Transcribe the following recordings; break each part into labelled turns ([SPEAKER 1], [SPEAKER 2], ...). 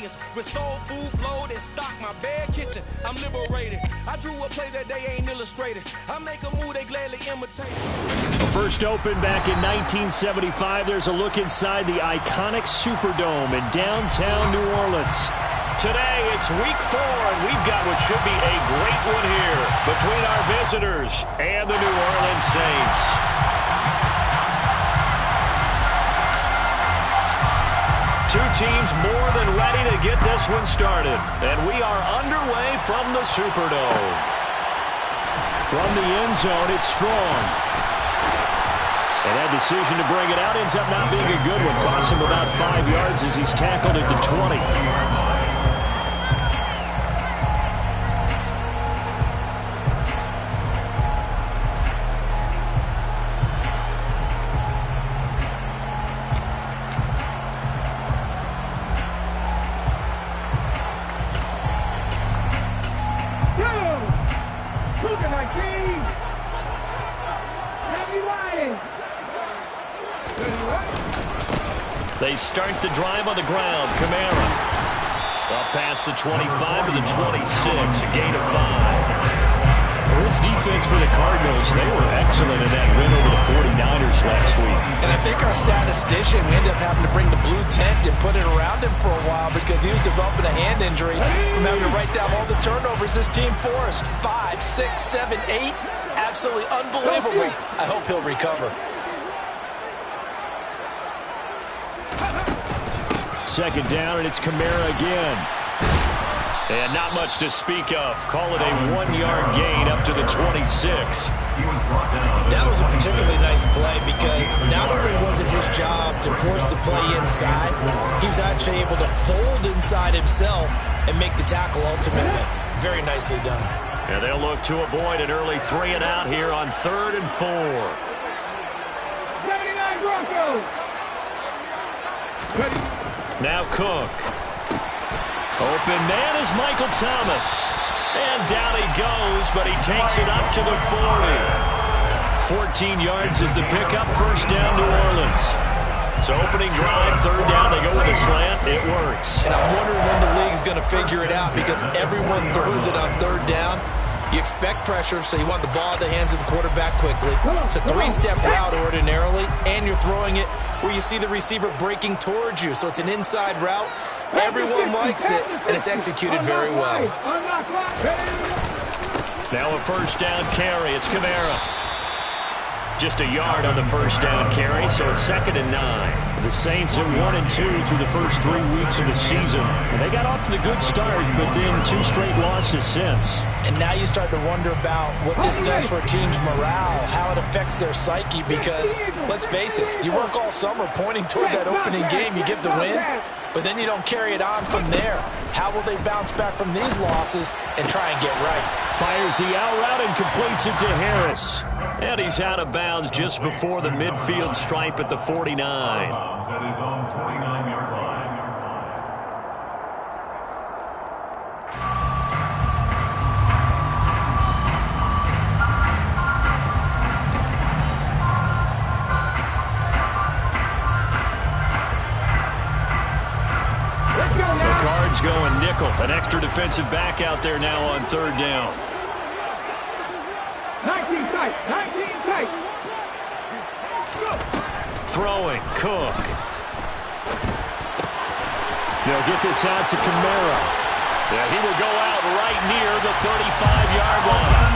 [SPEAKER 1] Vegas with soul food flowed and stock my bad kitchen. I'm liberated. I drew a play that they ain't illustrated. I make a move they gladly imitate.
[SPEAKER 2] First opened back in 1975. There's a look inside the iconic Superdome in downtown New Orleans. Today, it's week 4, and we've got what should be a great one here between our visitors and the New Orleans Saints. Two teams more than ready to get this one started, and we are underway from the Superdome. From the end zone, it's Strong. And that decision to bring it out ends up not being a good one. Costs him about 5 yards as he's tackled at the 20. They start the drive on the ground. Kamara. Up past the 25 to the 26. A gain of 5. Well, this defense for the Cardinals, they were excellent in that win over the 49ers last week.
[SPEAKER 3] And I think our statistician, we ended up having to bring the blue tent and put it around him for a while because he was developing a hand injury from having to write down all the turnovers this team forced. 5, 6, 7, 8. Absolutely unbelievable. I hope he'll recover.
[SPEAKER 2] Second down, and it's Kamara again. And not much to speak of. Call it a 1-yard gain up to the 26.
[SPEAKER 3] That was a particularly nice play because not only was it his job to force the play inside, he was actually able to fold inside himself and make the tackle ultimately. Very nicely done.
[SPEAKER 2] And they'll look to avoid an early 3 and out here on 3rd and 4.
[SPEAKER 4] 79 Broncos.
[SPEAKER 2] Now Cook. Open man is Michael Thomas. And down he goes, but he takes it up to the 40. 14 yards is the pickup. First down, New Orleans. So opening drive, 3rd down, they go with a slant. It works.
[SPEAKER 3] And I'm wondering when the league's going to figure it out because everyone throws it on 3rd down. You expect pressure, so you want the ball in the hands of the quarterback quickly. It's a 3-step route ordinarily, and you're throwing it where you see the receiver breaking towards you. So it's an inside route. Everyone likes it, and it's executed very well.
[SPEAKER 2] Now a first down carry. It's Kamara. Just a yard on the first down carry, so it's 2nd and 9. The Saints at 1-2 through the first 3 weeks of the season. And they got off to the good start, but then 2 straight losses since.
[SPEAKER 3] And now you start to wonder about what this does for a team's morale, how it affects their psyche, because let's face it, you work all summer pointing toward that opening game, you get the win, but then you don't carry it on from there. How will they bounce back from these losses and try and get right?
[SPEAKER 2] Fires the out route and completes it to Harris. And he's out of bounds just before the midfield stripe at the 49.
[SPEAKER 5] At his own 49-yard line.
[SPEAKER 2] The Cards going nickel. An extra defensive back out there now on 3rd down.
[SPEAKER 4] 19 tight.
[SPEAKER 2] Throwing, Cook. They'll get this out to Kamara. Yeah, he will go out right near the 35-yard line.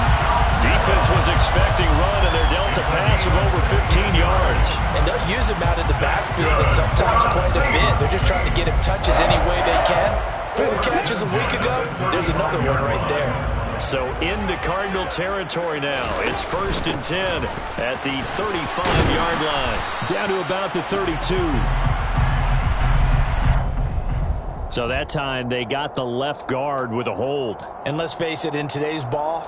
[SPEAKER 2] Defense was expecting run, and they're dealt a pass of over 15 yards.
[SPEAKER 3] And they'll use him out in the backfield, and sometimes quite a bit. They're just trying to get him touches any way they can. 4 catches a week ago, there's another one right there.
[SPEAKER 2] So into Cardinal territory now. It's 1st and 10 at the 35-yard line. Down to about the 32. So that time they got the left guard with a hold.
[SPEAKER 3] And let's face it, in today's ball,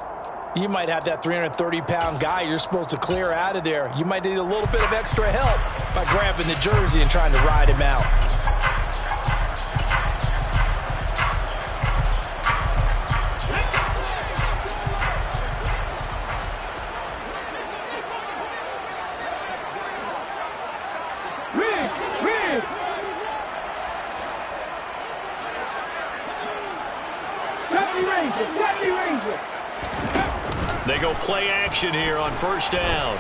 [SPEAKER 3] you might have that 330-pound guy you're supposed to clear out of there. You might need a little bit of extra help by grabbing the jersey and trying to ride him out.
[SPEAKER 2] They go play action here on first down.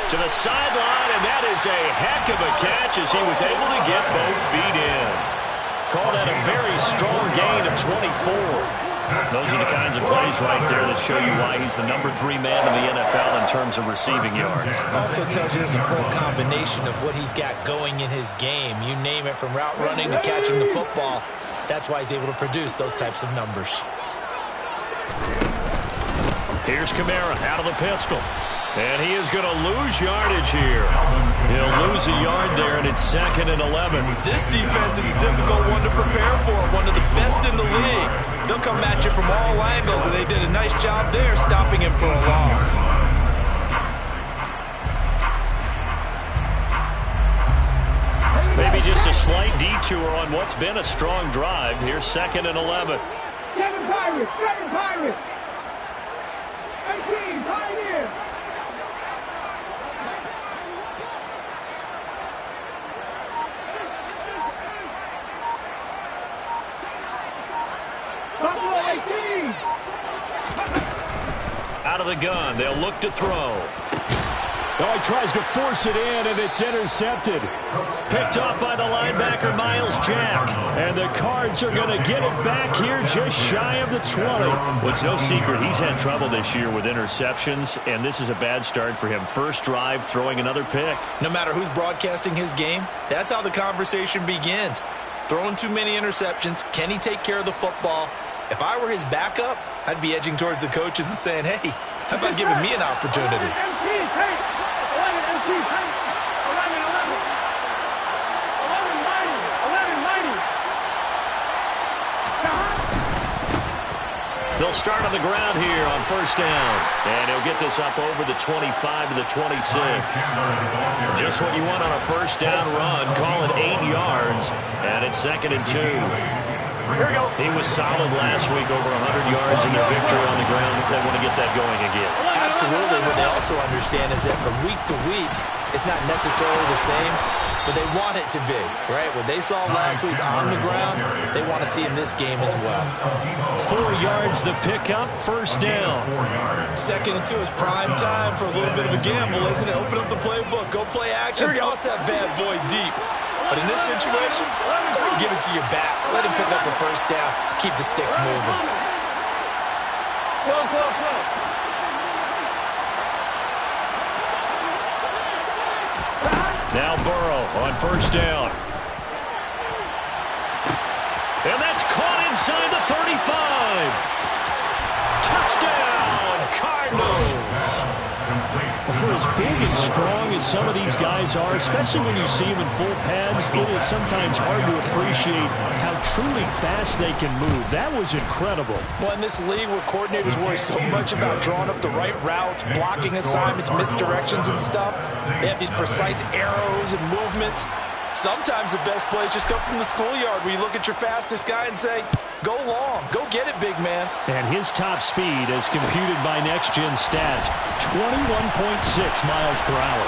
[SPEAKER 2] To the sideline, and that is a heck of a catch as he was able to get both feet in. Call that a very strong gain of 24. Those are the kinds of plays right there that show you why he's the #3 man in the NFL in terms of receiving yards.
[SPEAKER 3] Also tells you there's a full combination of what he's got going in his game. You name it, from route running to catching the football. That's why he's able to produce those types of numbers.
[SPEAKER 2] Here's Kamara out of the pistol. And he is going to lose yardage here. He'll lose a yard there, and it's 2nd and 11.
[SPEAKER 3] This defense is a difficult one to prepare for, one of the best in the league. They'll come at you from all angles, and they did a nice job there stopping him for a loss.
[SPEAKER 2] Maybe just a slight detour on what's been a strong drive. Here's 2nd and 11.
[SPEAKER 4] Seven Pirates! 18, Pioneer! Buffalo 18!
[SPEAKER 2] Out of the gun, they'll look to throw.
[SPEAKER 6] Oh, he tries to force it in, and it's intercepted.
[SPEAKER 2] Picked off by the linebacker, Miles Jack.
[SPEAKER 6] And the Cards are going to get it back here just shy of the 20.
[SPEAKER 2] Well, it's no secret he's had trouble this year with interceptions, and this is a bad start for him. First drive, throwing another pick.
[SPEAKER 3] No matter who's broadcasting his game, that's how the conversation begins. Throwing too many interceptions. Can he take care of the football? If I were his backup, I'd be edging towards the coaches and saying, hey, how about giving me an opportunity?
[SPEAKER 2] They'll start on the ground here on first down. And he'll get this up over the 25 to the 26. Just what you want on a first down run. Call it 8 yards. And it's 2nd and 2. He was solid last week, over 100 yards in their victory on the ground. They want to get that going again.
[SPEAKER 3] Absolutely. What they also understand is that from week to week, it's not necessarily the same, but they want it to be, right? What they saw last week on the ground, they want to see in this game as well.
[SPEAKER 2] 4 yards the pickup, first down.
[SPEAKER 3] 2nd and 2 is prime time for a little bit of a gamble, isn't it? Open up the playbook, go play action, toss that bad boy deep. But in this situation, go ahead and give it to your back. Let him pick up a first down. Keep the sticks moving.
[SPEAKER 2] Now Burrow on first down. And that's caught inside the 35. Touchdown, Cardinals.
[SPEAKER 6] For as big and strong as some of these guys are, especially when you see them in full pads, it is sometimes hard to appreciate how truly fast they can move. That was incredible.
[SPEAKER 7] Well, in this league where coordinators worry so much about drawing up the right routes, blocking assignments, misdirections and stuff, they have these precise arrows and movements. Sometimes the best plays just come from the schoolyard where you look at your fastest guy and say, go long, go get it, big man.
[SPEAKER 6] And his top speed, as computed by Next Gen Stats, 21.6 miles per hour.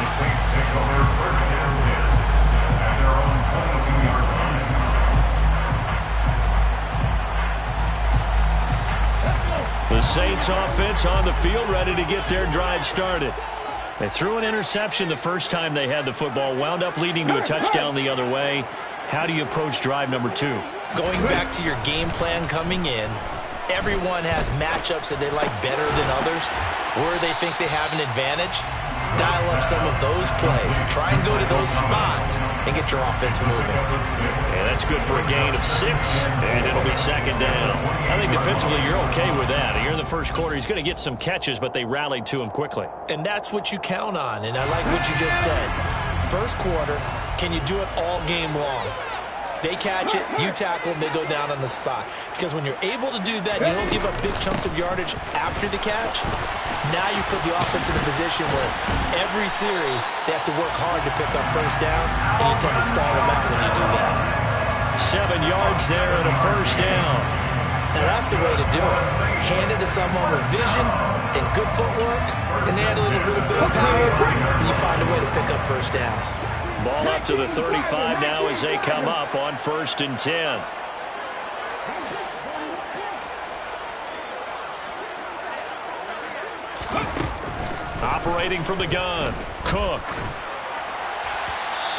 [SPEAKER 5] The Saints take over first and 10 at their own 22-yard line.
[SPEAKER 2] The Saints offense on the field, ready to get their drive started. They threw an interception the first time they had the football, wound up leading to a touchdown the other way. How do you approach drive number 2?
[SPEAKER 3] Going back to your game plan coming in, everyone has matchups that they like better than others, where they think they have an advantage. Dial up some of those plays. Try and go to those spots and get your offense moving.
[SPEAKER 2] And that's good for a gain of 6, and it'll be 2nd down. I think defensively you're okay with that. Here in the first quarter, he's going to get some catches, but they rallied to him quickly.
[SPEAKER 3] And that's what you count on, and I like what you just said. First quarter, can you do it all game long? They catch it, you tackle them, they go down on the spot. Because when you're able to do that, you don't give up big chunks of yardage after the catch. Now you put the offense in a position where every series they have to work hard to pick up first downs, and you tend to stall them out when you do that.
[SPEAKER 2] 7 yards there and a first down.
[SPEAKER 3] Now that's the way to do it. Hand it to someone with vision and good footwork, and add a little bit of power, and you find a way to pick up first downs.
[SPEAKER 2] Ball up to the 35 now as they come up on 1st and 10. Operating from the gun, Cook.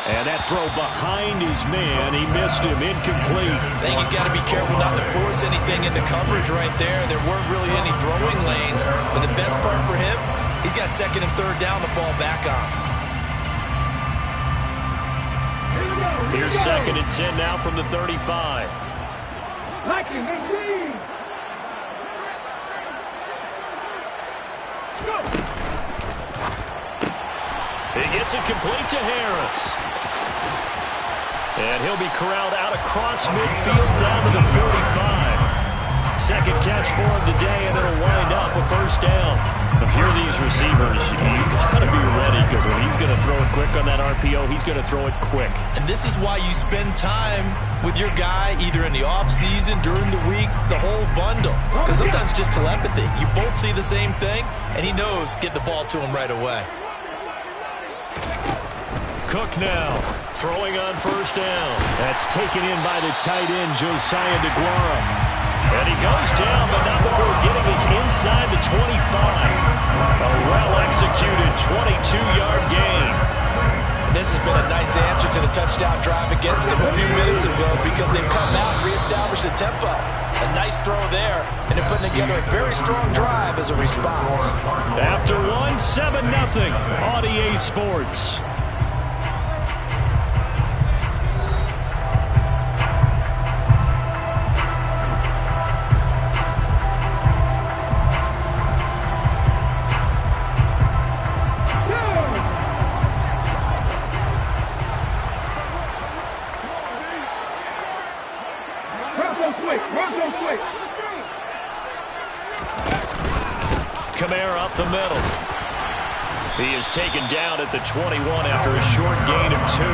[SPEAKER 2] And that throw behind his man. He missed him. Incomplete.
[SPEAKER 3] I think he's got to be careful not to force anything into coverage right there. There weren't really any throwing lanes. But the best part for him, he's got 2nd and 3rd down to fall back on.
[SPEAKER 2] Here's 2nd and 10 now from the 35. He gets it complete to Harris. And he'll be corralled out across midfield down to the 45. Second catch for him today, and it'll wind up a 1st down. If you're these receivers, you've got to be ready, because when he's going to throw it quick on that RPO, he's going to throw it quick.
[SPEAKER 3] And this is why you spend time with your guy, either in the offseason, during the week, the whole bundle. Because sometimes it's just telepathy. You both see the same thing, and he knows get the ball to him right away.
[SPEAKER 2] Cook now, throwing on 1st down. That's taken in by the tight end, Josiah DeGuara. And he goes down, but not before getting us inside the 25. A well-executed 22-yard gain.
[SPEAKER 7] And this has been a nice answer to the touchdown drive against him a few minutes ago, because they've come out and reestablished the tempo. A nice throw there, and they're putting together a very strong drive as a response.
[SPEAKER 2] After 7-0, Audier Sports. Kamara up the middle. He is taken down at the 21 after a short gain of 2.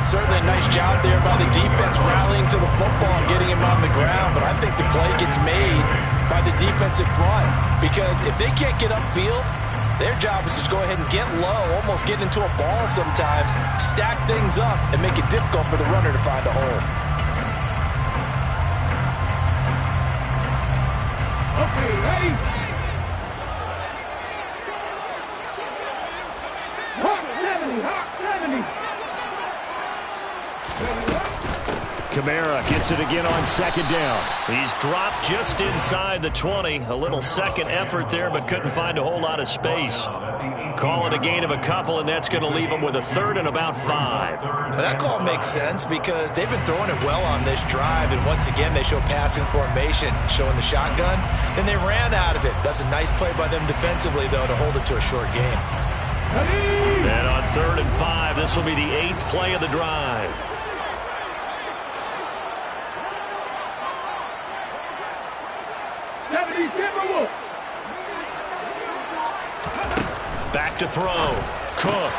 [SPEAKER 7] Certainly a nice job there by the defense, rallying to the football and getting him on the ground. But I think the play gets made by the defensive front, because if they can't get upfield, their job is to go ahead and get low, almost get into a ball sometimes, stack things up, and make it difficult for the runner to find a hole.
[SPEAKER 4] Okay, ready?
[SPEAKER 2] Kamara gets it again on 2nd down. He's dropped just inside the 20. A little second effort there, but couldn't find a whole lot of space. Call it a gain of a couple, and that's going to leave him with a 3rd and about 5.
[SPEAKER 3] But that call makes sense, because they've been throwing it well on this drive, and once again they show passing formation, showing the shotgun. Then they ran out of it. That's a nice play by them defensively, though, to hold it to a short game.
[SPEAKER 2] And on 3rd and 5, this will be the 8th play of the drive. Back to throw. Cook.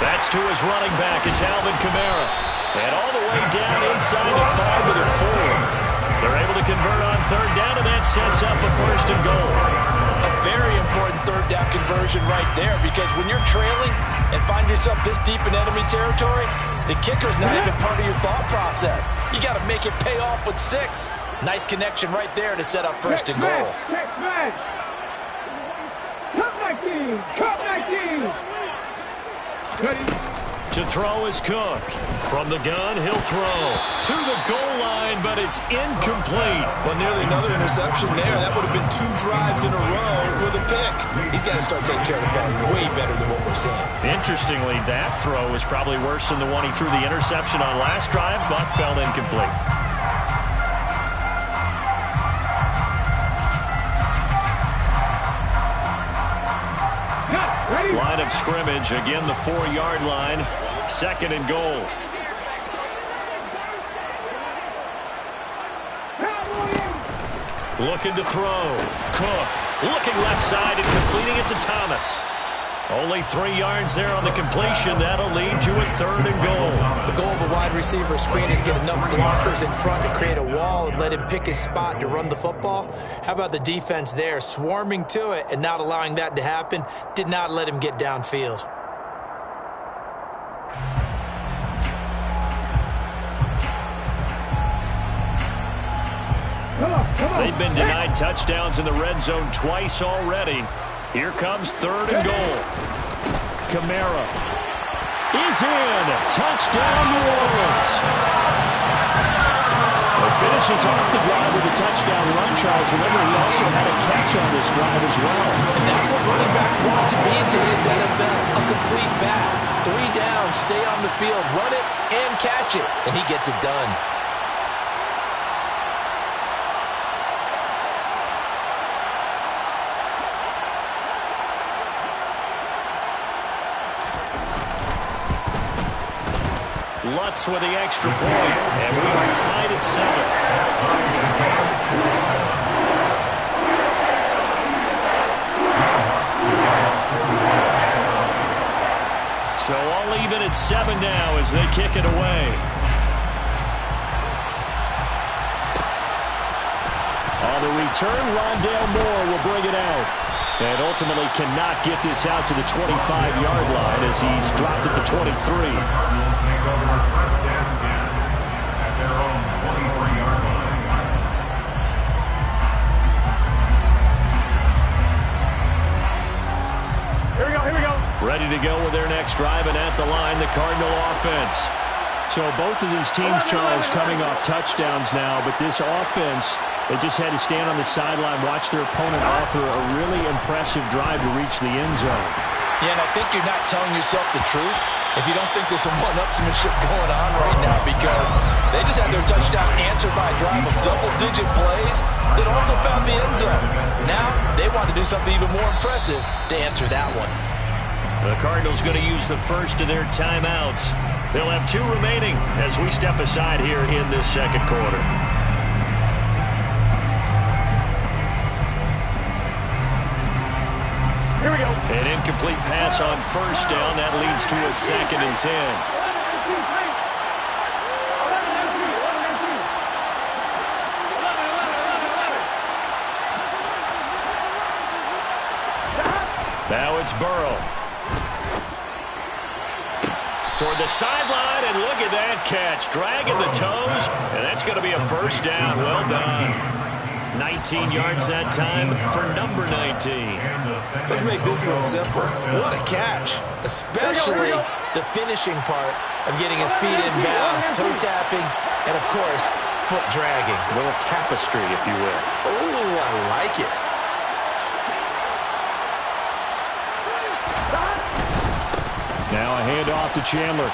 [SPEAKER 2] That's to his running back. It's Alvin Kamara. And all the way down inside the 5 to the 4. They're able to convert on 3rd down, and that sets up a 1st and goal.
[SPEAKER 7] A very important 3rd down conversion right there, because when you're trailing and find yourself this deep in enemy territory, the kicker's not even part of your thought process. You got to make it pay off with 6. Nice connection right there to set up 1st and goal.
[SPEAKER 4] Cup 19!
[SPEAKER 2] To throw is Cook. From the gun, he'll throw to the goal line, but it's incomplete.
[SPEAKER 3] Well, nearly another interception there. That would have been 2 drives in a row with a pick. He's got to start taking care of the ball way better than what we're seeing.
[SPEAKER 2] Interestingly, that throw was probably worse than the one he threw the interception on last drive, but fell incomplete. Line of scrimmage, again the 4-yard line, 2nd and goal. Looking to throw. Cook looking left side and completing it to Thomas. Only 3 yards there on the completion. That'll lead to a 3rd and goal.
[SPEAKER 3] The goal of a wide receiver screen is get enough blockers in front to create a wall and let him pick his spot to run the football. How about the defense there, swarming to it and not allowing that to happen? Did not let him get downfield.
[SPEAKER 6] They've been denied touchdowns in the red zone twice already. Here comes 3rd and goal. Kamara is in. Touchdown, New Orleans. Well, finishes off the drive with a touchdown run, Charles. Remember, he also had a catch on this drive as well.
[SPEAKER 7] And that's what running backs want to be in today's NFL. A complete back. 3 down, stay on the field, run it, and catch it. And he gets it done.
[SPEAKER 6] Lutz with the extra point, and we are tied at 7. So all even at 7 now as they kick it away. On the return, Rondale Moore will bring it out. And ultimately cannot get this out to the 25-yard line as he's dropped at the 23.
[SPEAKER 5] Take over 1st and 10 at their own 23-yard line.
[SPEAKER 4] Here we go, here we go.
[SPEAKER 6] Ready to go with their next drive, and at the line, the Cardinal offense. So both of these teams, Charles, coming off touchdowns now, but this offense, they just had to stand on the sideline, watch their opponent author a really impressive drive to reach the end zone.
[SPEAKER 7] Yeah, and I think you're not telling yourself the truth if you don't think there's some one-upsmanship going on right now, because they just had their touchdown answered by a drive of double-digit plays that also found the end zone. Now they want to do something even more impressive to answer that one.
[SPEAKER 6] The Cardinals going to use the first of their timeouts. They'll have 2 remaining as we step aside here in this second quarter.
[SPEAKER 4] Here we go.
[SPEAKER 6] An incomplete pass on 1st down. That leads to a 2nd and 10. Now it's Burrow. Toward the sideline, and look at that catch. Dragging the toes, and that's going to be a 1st down. Well done. 19 yards that time for number 19.
[SPEAKER 3] Let's make this one simple. What a catch, especially the finishing part of getting his feet in bounds, toe tapping, and of course, foot dragging.
[SPEAKER 6] A little tapestry, if you will.
[SPEAKER 3] Oh, I like it.
[SPEAKER 6] Now a handoff to Chandler.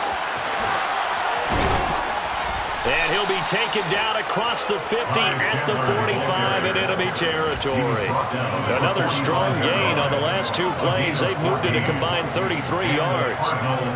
[SPEAKER 6] And he'll be taken down across the 50 at the 45 in enemy territory. Another strong gain on the last 2 plays. They've moved it a combined 33 yards.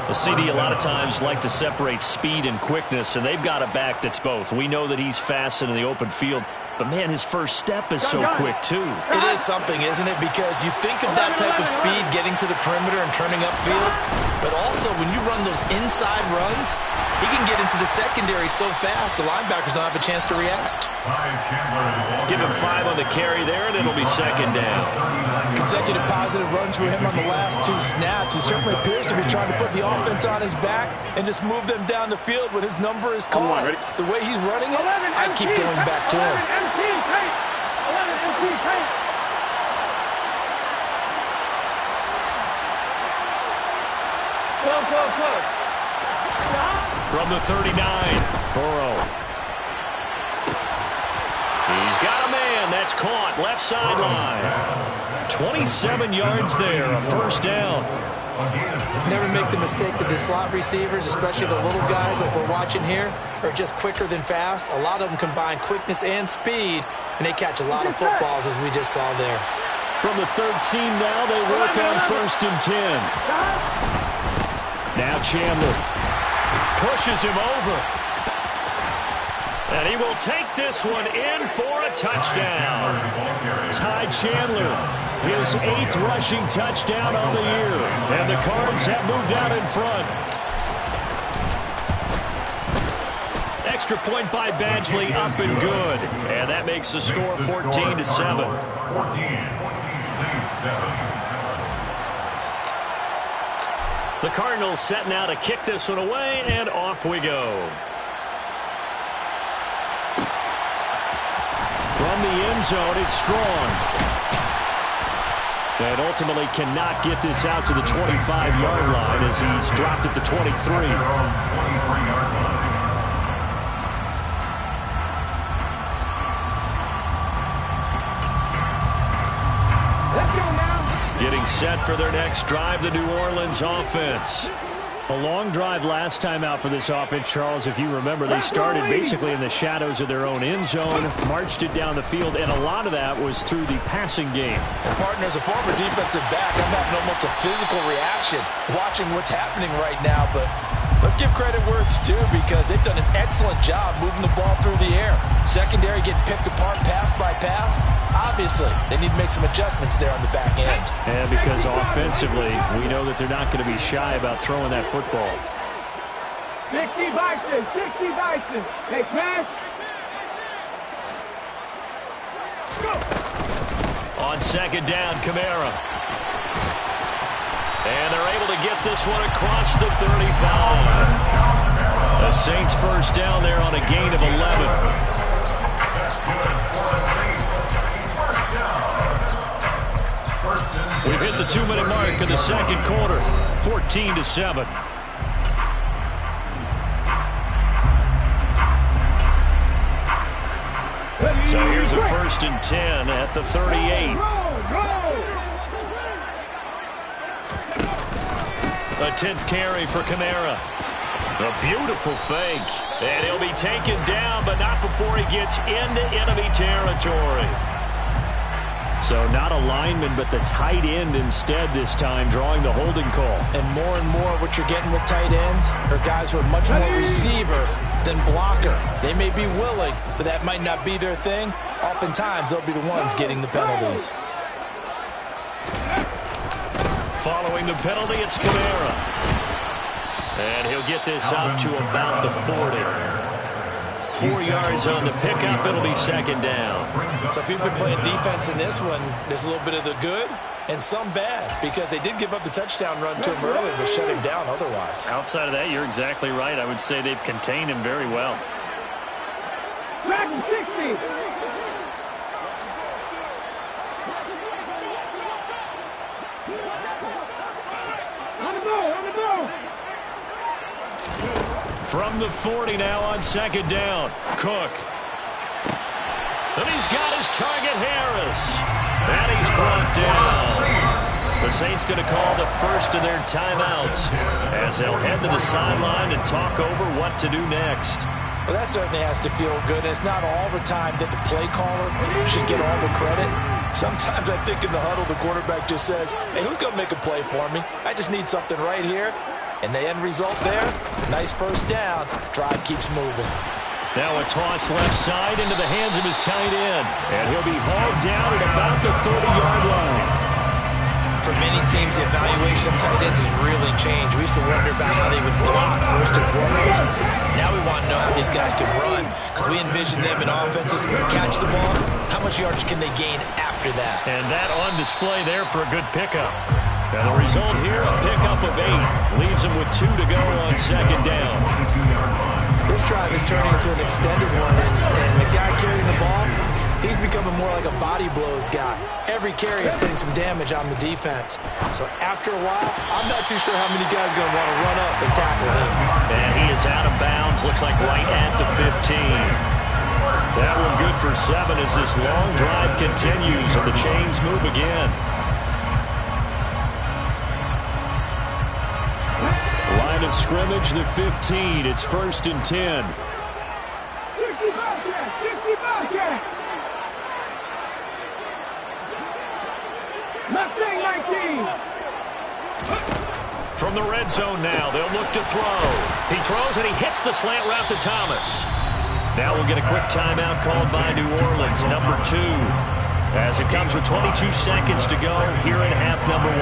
[SPEAKER 6] The CD a lot of times like to separate speed and quickness, and they've got a back that's both. We know that he's fast in the open field, but, man, his first step is so quick, too.
[SPEAKER 3] It is something, isn't it? Because you think of that type of speed getting to the perimeter and turning upfield, but also when you run those inside runs, he can get into the secondary so fast the linebackers don't have a chance to react.
[SPEAKER 6] Give him 5 on the carry there, and it'll be 2nd down.
[SPEAKER 7] Consecutive positive runs for him on the last 2 snaps. He certainly appears to be trying to put the offense on his back and just move them down the field when his number is called. The way he's running it, I keep going back to him.
[SPEAKER 4] 11 empty, tight. Close.
[SPEAKER 6] From the 39, Burrow. He's got a man. That's caught. Left sideline. 27 yards there. A 1st down.
[SPEAKER 3] Never make the mistake that the slot receivers, especially the little guys like we're watching here, are just quicker than fast. A lot of them combine quickness and speed, and they catch a lot of footballs, as we just saw there.
[SPEAKER 6] From the 13 now, they work on 1st and 10. Now Chandler pushes him over. And he will take this one in for a touchdown. Ty Chandler, his 8th rushing touchdown on the year. And the Cards have moved out in front. Extra point by Badgley, up and good. And that makes the score 14-7.
[SPEAKER 5] 14-7.
[SPEAKER 6] The Cardinals set now to kick this one away, and off we go.
[SPEAKER 2] From the end zone, it's Strong. And ultimately cannot get this out to the 25-yard line as he's dropped at the 23.
[SPEAKER 4] Let's go now.
[SPEAKER 2] Getting set for their next drive, the New Orleans offense. A long drive last time out for this offense, Charles. If you remember, they started basically in the shadows of their own end zone, marched it down the field, and a lot of that was through the passing game.
[SPEAKER 7] And partner, as a former defensive back, I'm having almost a physical reaction watching what's happening right now. But let's give credit where it's due, because they've done an excellent job moving the ball through the air. Secondary getting picked apart pass by pass. Obviously, they need to make some adjustments there on the back end.
[SPEAKER 2] And because offensively, we know that they're not going to be shy about throwing that football.
[SPEAKER 4] 60 Bison, 60 Bison. Hey, smash. Go.
[SPEAKER 2] On second down, Kamara. And they're able to get this one across the 35. The Saints first down there on a gain of 11. We've hit the 2-minute mark of the second quarter, 14-7. So here's a 1st and 10 at the 38. A 10th carry for Kamara. A beautiful fake. And he'll be taken down, but not before he gets into enemy territory. So not a lineman, but the tight end instead this time, drawing the holding call.
[SPEAKER 7] And more what you're getting with tight ends are guys who are much more receiver than blocker. They may be willing, but that might not be their thing. Oftentimes, they'll be the ones getting the penalties.
[SPEAKER 2] Following the penalty, it's Kamara. And he'll get this up to about the 40. 4 yards on the pickup. It'll be second down.
[SPEAKER 3] So if you've been playing defense in this one, there's a little bit of the good and some bad, because they did give up the touchdown run to him earlier, but shut him down otherwise.
[SPEAKER 2] Outside of that, you're exactly right. I would say they've contained him very well.
[SPEAKER 4] Back 60. On the ball, on the ball.
[SPEAKER 2] From the 40 now on second down. Cook. And he's got his target, Harris. And he's brought down. The Saints going to call the first of their timeouts as they'll head to the sideline and talk over what to do next.
[SPEAKER 7] Well, that certainly has to feel good. It's not all the time that the play caller should get all the credit. Sometimes I think in the huddle, the quarterback just says, hey, who's going to make a play for me? I just need something right here. And the end result there, nice first down. Drive keeps moving.
[SPEAKER 2] Now a toss left side into the hands of his tight end. And he'll be hauled down at about the 30-yard line.
[SPEAKER 3] For many teams, the evaluation of tight ends has really changed. We used to wonder about how they would block first and foremost. Now we want to know how these guys can run, because we envision them in offenses catch the ball. How much yardage can they gain after that?
[SPEAKER 2] And that on display there for a good pickup. And the result here, a pickup of 8. Leaves him with 2 to go on second down.
[SPEAKER 3] This drive is turning into an extended one, and the guy carrying the ball, he's becoming more like a body blows guy. Every carry is putting some damage on the defense. So after a while, I'm not too sure how many guys are going to want to run up and tackle him.
[SPEAKER 2] And he is out of bounds, looks like right at the 15. That one good for 7 as this long drive continues and the chains move again. Line of scrimmage, the 15. It's 1st and 10.
[SPEAKER 4] 60 Bobcats, 60 Bobcats. Mustang 19.
[SPEAKER 2] From the red zone now, they'll look to throw. He throws and he hits the slant route to Thomas. Now we'll get a quick timeout called by New Orleans, number 2. As it comes with 22 seconds to go here in half number 1.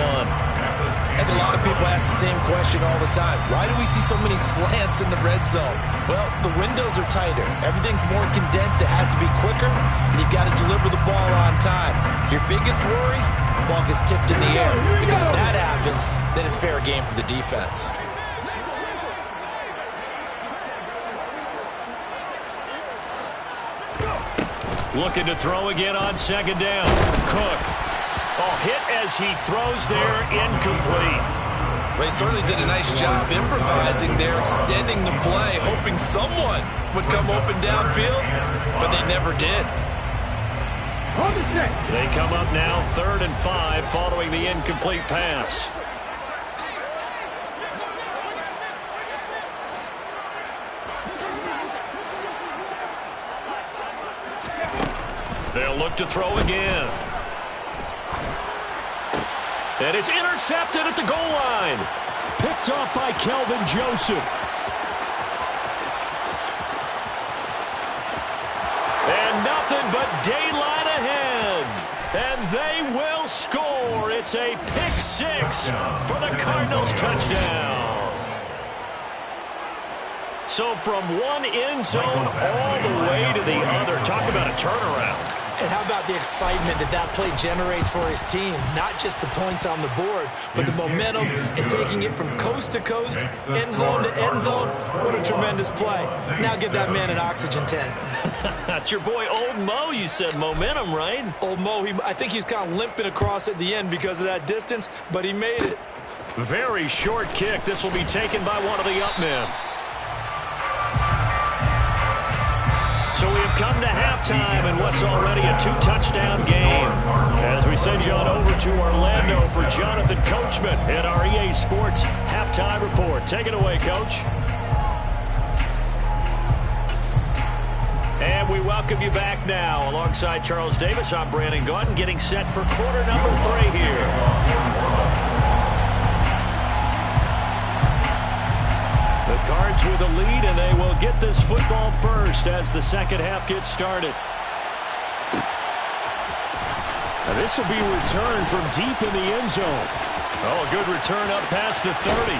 [SPEAKER 3] I think a lot of people ask the same question all the time. Why do we see so many slants in the red zone? Well, the windows are tighter. Everything's more condensed. It has to be quicker, and you've got to deliver the ball on time. Your biggest worry, the ball gets tipped in the air. Because if that happens, then it's fair game for the defense.
[SPEAKER 6] Looking to throw again on second down. Cook. Oh, hit as he throws there, incomplete.
[SPEAKER 3] Well, he certainly did a nice job improvising there, extending the play, hoping someone would come open downfield, but they never did.
[SPEAKER 6] They come up now 3rd and 5 following the incomplete pass. They'll look to throw again. And it's intercepted at the goal line. Picked off by Kelvin Joseph. And nothing but daylight ahead. And they will score. It's a pick 6 for the Cardinals touchdown. So from one end zone all the way to the other. Talk about a turnaround.
[SPEAKER 3] And how about the excitement that play generates for his team? Not just the points on the board, but the momentum and taking it from coast to coast, end zone to end zone. What a tremendous play. Now give that man an oxygen tent.
[SPEAKER 6] That's your boy Old Mo. You said momentum, right?
[SPEAKER 3] Old Mo, I think he's kind of limping across at the end because of that distance, but he made it.
[SPEAKER 6] Very short kick. This will be taken by one of the up men. So we have come to halftime in what's already a 2-touchdown game. As we send you on over to Orlando for Jonathan Coachman in our EA Sports Halftime Report. Take it away, Coach. And we welcome you back now. Alongside Charles Davis, I'm Brandon Gaudin, getting set for quarter number 3 here. The Cards with the lead, and they will get this football first as the second half gets started.
[SPEAKER 2] And this will be returned from deep in the end zone.
[SPEAKER 6] Oh, a good return up past the 30.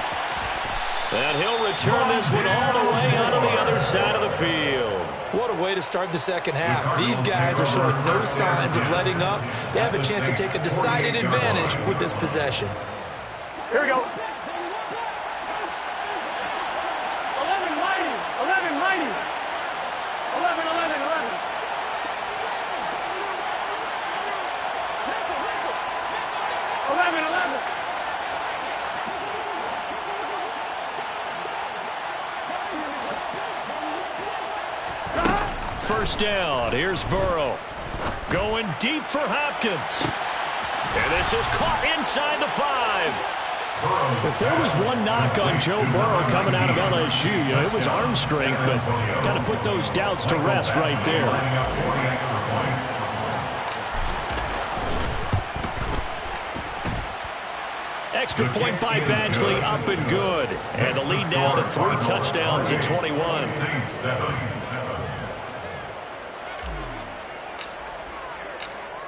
[SPEAKER 6] And he'll return this one all the way onto the other side of the field.
[SPEAKER 3] What a way to start the second half. These guys are showing no signs of letting up. They have a chance to take a decided advantage with this possession.
[SPEAKER 4] Here we go. 11.
[SPEAKER 6] First down. Here's Burrow. Going deep for Hopkins. And this is caught inside the 5.
[SPEAKER 2] If there was one knock on Joe Burrow coming out of LSU, it was arm strength, but got to put those doubts to rest right there.
[SPEAKER 6] Extra point by Badgley, up and good. And the lead now to 3 touchdowns in 21.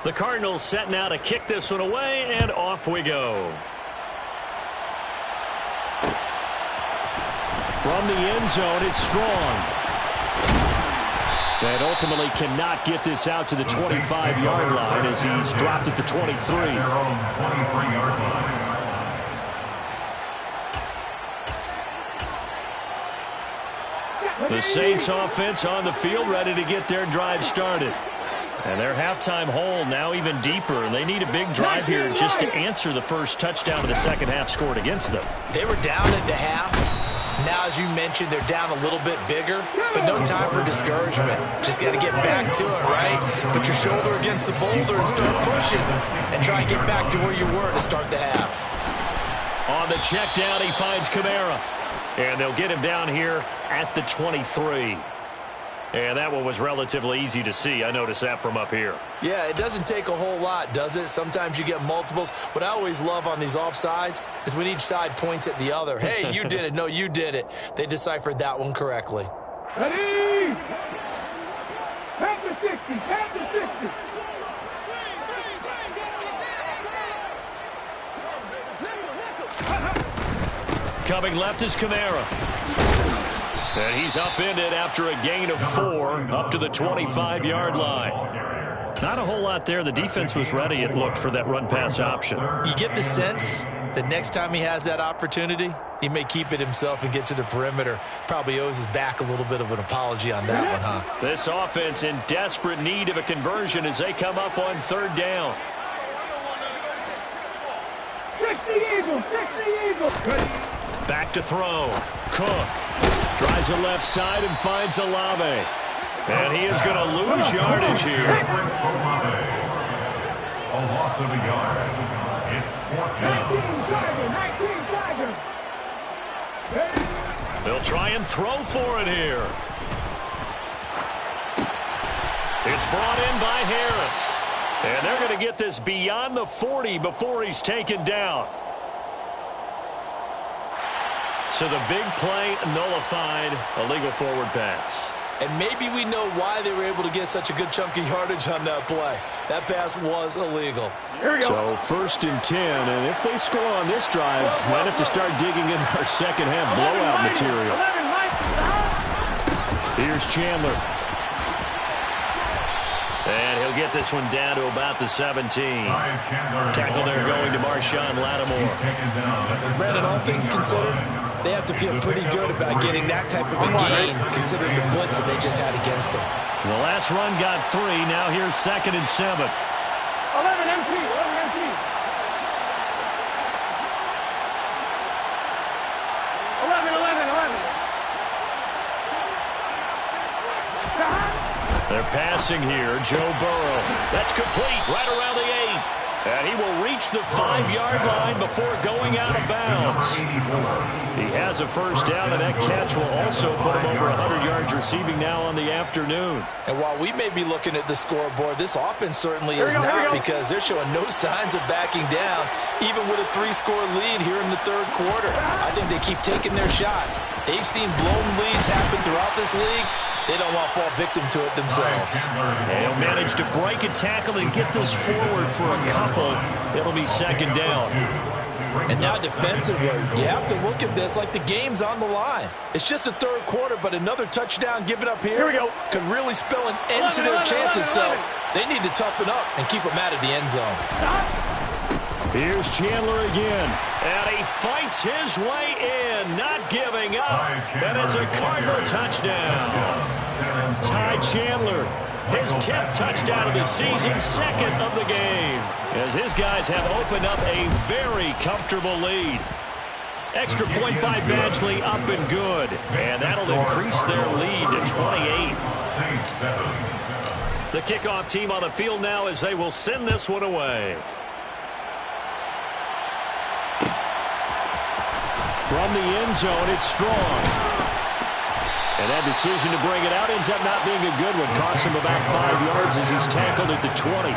[SPEAKER 6] The Cardinals set now to kick this one away, and off we go.
[SPEAKER 2] From the end zone, it's Strong. And ultimately cannot get this out to the 25-yard line as he's dropped at the 23.
[SPEAKER 6] The Saints offense on the field, ready to get their drive started. And their halftime hole now even deeper, and they need a big drive here just to answer the first touchdown of the second half scored against them.
[SPEAKER 3] They were down at the half. Now, as you mentioned, they're down a little bit bigger, but no time for discouragement. Just got to get back to it, right? Put your shoulder against the boulder and start pushing and try and get back to where you were to start the half.
[SPEAKER 6] On the check down, he finds Kamara. And they'll get him down here at the 23. And that one was relatively easy to see. I noticed that from up here.
[SPEAKER 3] Yeah, it doesn't take a whole lot, does it? Sometimes you get multiples. What I always love on these offsides is when each side points at the other. Hey, you did it. No, you did it. They deciphered that one correctly.
[SPEAKER 4] Ready? Back to 60. Back to 60.
[SPEAKER 6] Coming left is Kamara. And he's upended after a gain of 4 up to the 25-yard line. Not a whole lot there. The defense was ready, it looked, for that run-pass option.
[SPEAKER 3] You get the sense The next time he has that opportunity, he may keep it himself and get to the perimeter. Probably owes his back a little bit of an apology on that one, huh?
[SPEAKER 6] This offense in desperate need of a conversion as they come up on third down.
[SPEAKER 4] 60 Eagles, 60 Eagles.
[SPEAKER 6] Back to throw. Cook tries the left side and finds Olave. And he is going to lose yardage here.
[SPEAKER 5] A loss of a yard. It's 4th down.
[SPEAKER 4] 19 Tigers.
[SPEAKER 6] They'll try and throw for it here. It's brought in by Harris. And they're going to get this beyond the 40 before he's taken down. So the big play nullified, a legal forward pass.
[SPEAKER 3] And maybe we know why they were able to get such a good chunk of yardage on that play. That pass was illegal.
[SPEAKER 4] Here we go.
[SPEAKER 6] So 1st and 10, and if they score on this drive, might have to start digging in our second half blowout material. Here's Chandler. And he'll get this one down to about the 17. Tackle there going to Marshawn Lattimore.
[SPEAKER 3] Brandon, all things considered, they have to feel pretty good about getting that type of a gain, considering the blitz that they just had against them.
[SPEAKER 6] The last run got 3. Now here's 2nd and 7.
[SPEAKER 4] 11 MT, 11 MT. 11.
[SPEAKER 6] They're passing here. Joe Burrow. That's complete right around the 8. And he will reach the 5-yard line before going out of bounds. He has a first down, and that catch will also put him over 100 yards receiving now on the afternoon.
[SPEAKER 7] And while we may be looking at the scoreboard, this offense certainly is not, because they're showing no signs of backing down, even with a 3-score lead here in the 3rd quarter. I think they keep taking their shots. They've seen blown leads happen throughout this league. They don't want to fall victim to it themselves.
[SPEAKER 6] They'll manage to break a tackle and get this forward for a couple. It'll be 2nd down.
[SPEAKER 7] And now defensively, you have to look at this like the game's on the line. It's just the 3rd quarter, but another touchdown given up here could really spell an end to their chances. So they need to toughen up and keep them out of the end zone.
[SPEAKER 6] Here's Chandler again, and he fights his way in, not giving up, and it's a Cardinal touchdown. Ty Chandler, his 10th touchdown of the season, 2nd of the game, as his guys have opened up a very comfortable lead. Extra point by Badgley, up and good, and that'll increase their lead to 28. The kickoff team on the field now as they will send this one away. From the end zone, it's Strong. And that decision to bring it out ends up not being a good one. Costs him about 5 yards as he's tackled at the 20.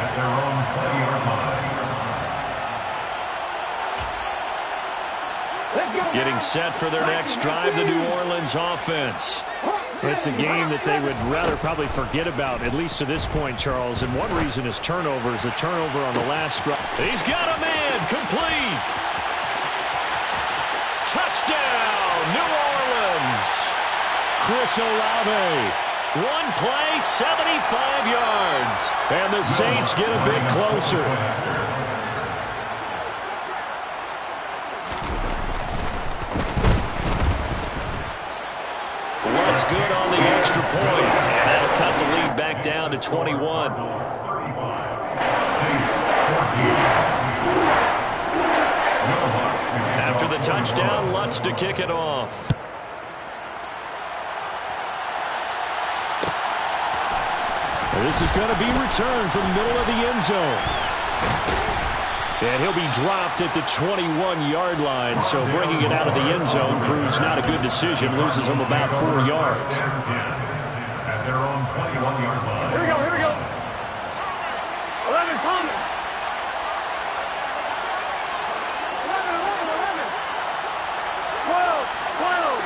[SPEAKER 6] Getting set for their next drive, the New Orleans offense. It's a game that they would rather probably forget about, at least to this point, Charles. And one reason is turnovers. A turnover on the last drive. He's got a man, complete. Touchdown, New Orleans. Chris Olave. One play, 75 yards. And the Saints get a bit closer. What's good on the extra point. And that'll cut the lead back down to 21. After the touchdown, Lutz to kick it off. This is going to be returned from the middle of the end zone. And he'll be dropped at the 21-yard line, so bringing it out of the end zone proves not a good decision. Loses him about 4 yards.
[SPEAKER 5] At their own 21-yard line.
[SPEAKER 4] Here we go, here we go. 11 Thomas. 11. 12.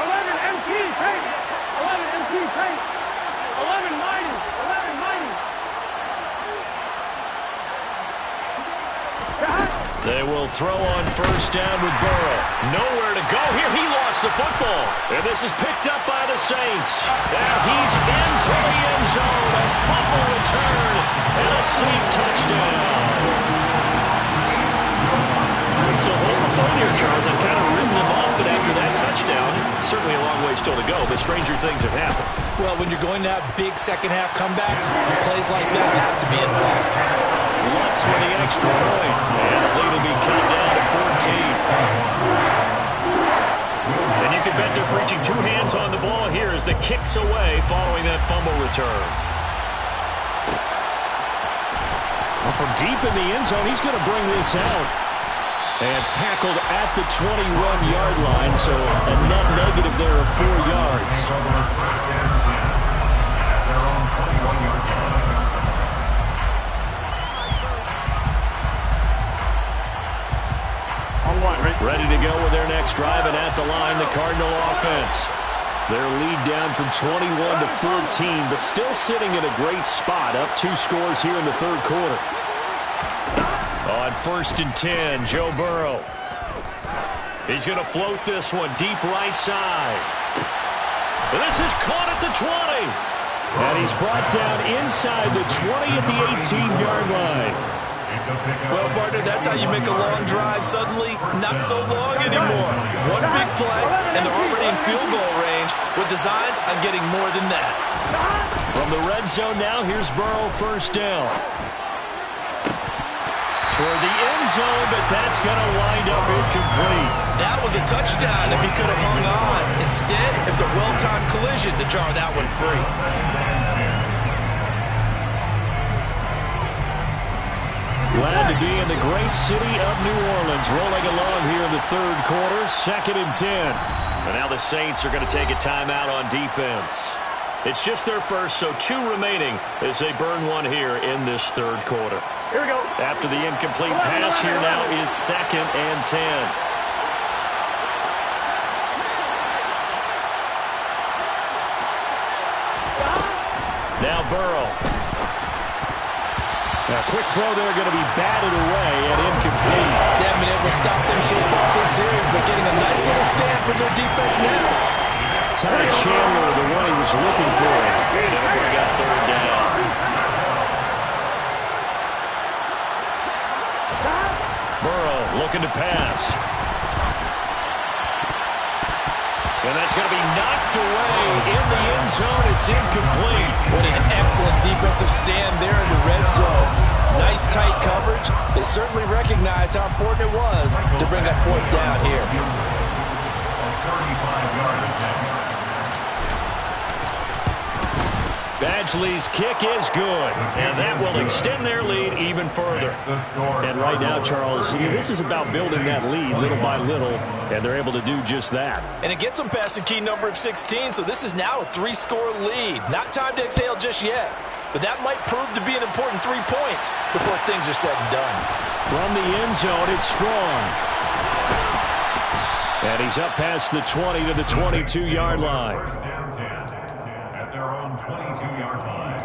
[SPEAKER 4] 11 MT Payne. 11 MT Payne. 11 Mighty. 11 Mighty.
[SPEAKER 6] They will throw on first down with Burrow. Nowhere to go here. He lost the football. And this is picked up by the Saints. And he's into the end zone. A fumble return and a Saint touchdown. So on the phone here, Charles, I've kind of written them off, but after that touchdown, certainly a long way still to go, but stranger things have happened.
[SPEAKER 3] Well, when you're going to have big second-half comebacks, plays like that have to be involved.
[SPEAKER 6] Lutz with the extra point, and the lead will be cut down to 14. And you can bet they're preaching two hands on the ball here as the kick's away following that fumble return. Well, from deep in the end zone, he's going to bring this out. And tackled at the 21-yard line, so a net negative there of 4 yards. Ready to go with their next drive, and at the line, the Cardinal offense. Their lead down from 21 to 14, but still sitting in a great spot, up 2 scores here in the third quarter. On 1st and 10, Joe Burrow. He's going to float this one deep right side. And this is caught at the 20. And he's brought down inside the 20 at the 18-yard line.
[SPEAKER 3] Well, partner, that's how you make a long drive suddenly not so long anymore. One big play, and they're already in field goal range with designs on getting more than that.
[SPEAKER 6] From the red zone now, here's Burrow, 1st down. Toward the end zone, but that's going to wind up incomplete.
[SPEAKER 3] That was a touchdown if he could have hung on. Instead, it was a well-timed collision to jar that one free.
[SPEAKER 6] Glad to be in the great city of New Orleans, rolling along here in the third quarter, 2nd and 10. And now the Saints are going to take a timeout on defense. It's just their first, so 2 remaining as they burn one here in this third quarter.
[SPEAKER 4] Here we go.
[SPEAKER 6] After the incomplete pass, here now is 2nd and 10. Now Burrow. Now quick throw there, going to be batted away and incomplete.
[SPEAKER 3] They haven't been able to stop them so far this series, but getting a nice little stand from their defense now.
[SPEAKER 6] Ty Chandler, the one he was looking for. And it'll bring up 3rd down. Burrow looking to pass. And that's going to be knocked away in the end zone. It's incomplete.
[SPEAKER 7] What an excellent defensive stand there in the red zone. Nice tight coverage. They certainly recognized how important it was to bring up 4th down here.
[SPEAKER 6] Badgley's kick is good, and that will extend their lead even further. And right now, Charles, this is about building that lead little by little, and they're able to do just that.
[SPEAKER 3] And it gets them past the key number of 16, so this is now a 3-score lead. Not time to exhale just yet, but that might prove to be an important 3 points before things are said and done.
[SPEAKER 6] From the end zone, it's Strong. And he's up past the 20 to the 22-yard line.
[SPEAKER 5] At their own 22-yard line.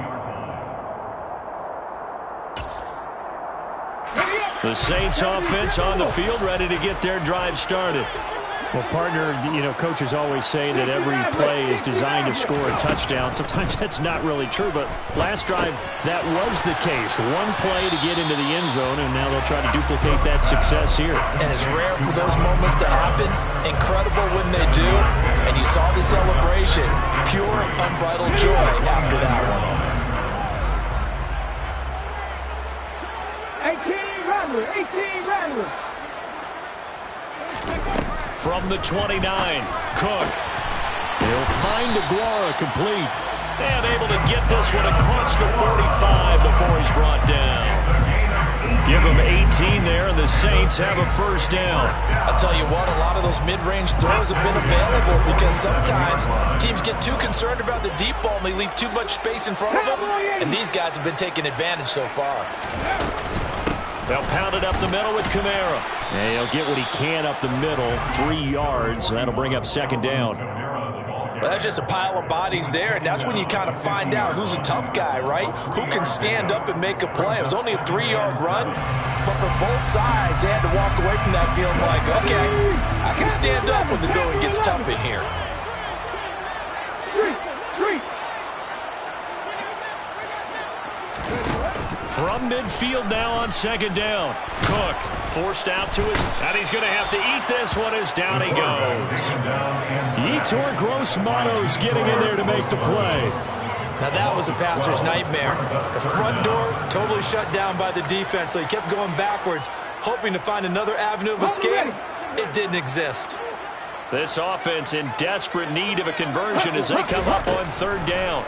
[SPEAKER 6] The Saints offense on the field, ready to get their drive started. Well, partner, coaches always say that every play is designed to score a touchdown. Sometimes that's not really true, but last drive, that was the case. One play to get into the end zone, and now they'll try to duplicate that success here.
[SPEAKER 3] And it's rare for those moments to happen. Incredible when they do. And you saw the celebration. Pure, unbridled joy after that one.
[SPEAKER 4] 18 Rattler.
[SPEAKER 6] From the 29, Cook. He'll find Aguara complete. And able to get this one across the 45 before he's brought down. Give him 18 there, and the Saints have a 1st down.
[SPEAKER 7] I'll tell you what, a lot of those mid-range throws have been available because sometimes teams get too concerned about the deep ball and they leave too much space in front of them, and these guys have been taking advantage so far.
[SPEAKER 6] They'll pound it up the middle with Kamara. And he'll get what he can up the middle, 3 yards. That'll bring up 2nd down.
[SPEAKER 3] Well, that's just a pile of bodies there, and that's when you kind of find out who's a tough guy, right? Who can stand up and make a play. It was only a 3-yard run, but for both sides, they had to walk away from that feeling like, okay, I can stand up when the going gets tough in here.
[SPEAKER 6] From midfield now on second down. Cook forced out to his, and he's going to have to eat this one as down he goes.
[SPEAKER 2] Yetur Gross-Matos getting in there to make the play.
[SPEAKER 3] Now that was a passer's nightmare. The front door totally shut down by the defense, so he kept going backwards, hoping to find another avenue of escape. It didn't exist.
[SPEAKER 6] This offense in desperate need of a conversion as they come up on third down.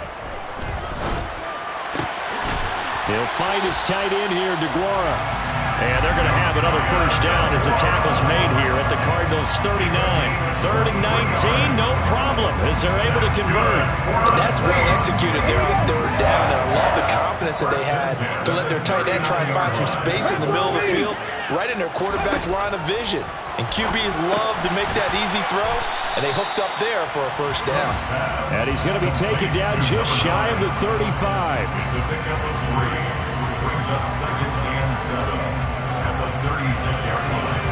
[SPEAKER 2] He'll find his tight end here, DeGuara.
[SPEAKER 6] And they're going to have another first down as the tackle's made here at the Cardinals' 39. 3rd and 19, no problem, as they're able to convert.
[SPEAKER 7] And that's well executed there on 3rd down. And I love the confidence that they had to let their tight end try and find some space in the middle of the field, right in their quarterback's line of vision. And QBs love to make that easy throw, and they hooked up there for a first down.
[SPEAKER 2] And he's going to be taken down just shy of the 35.
[SPEAKER 5] It's a pickup of 3, which brings up 2nd and 7 at the 36-yard line.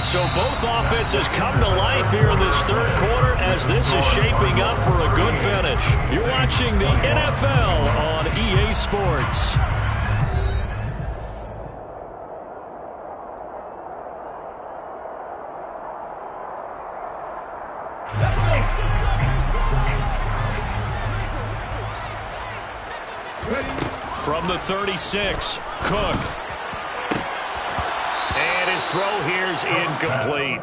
[SPEAKER 6] So both offenses come to life here in this third quarter as this is shaping up for a good finish. You're watching the NFL on EA Sports. From the 36, Cook. And his throw here is incomplete.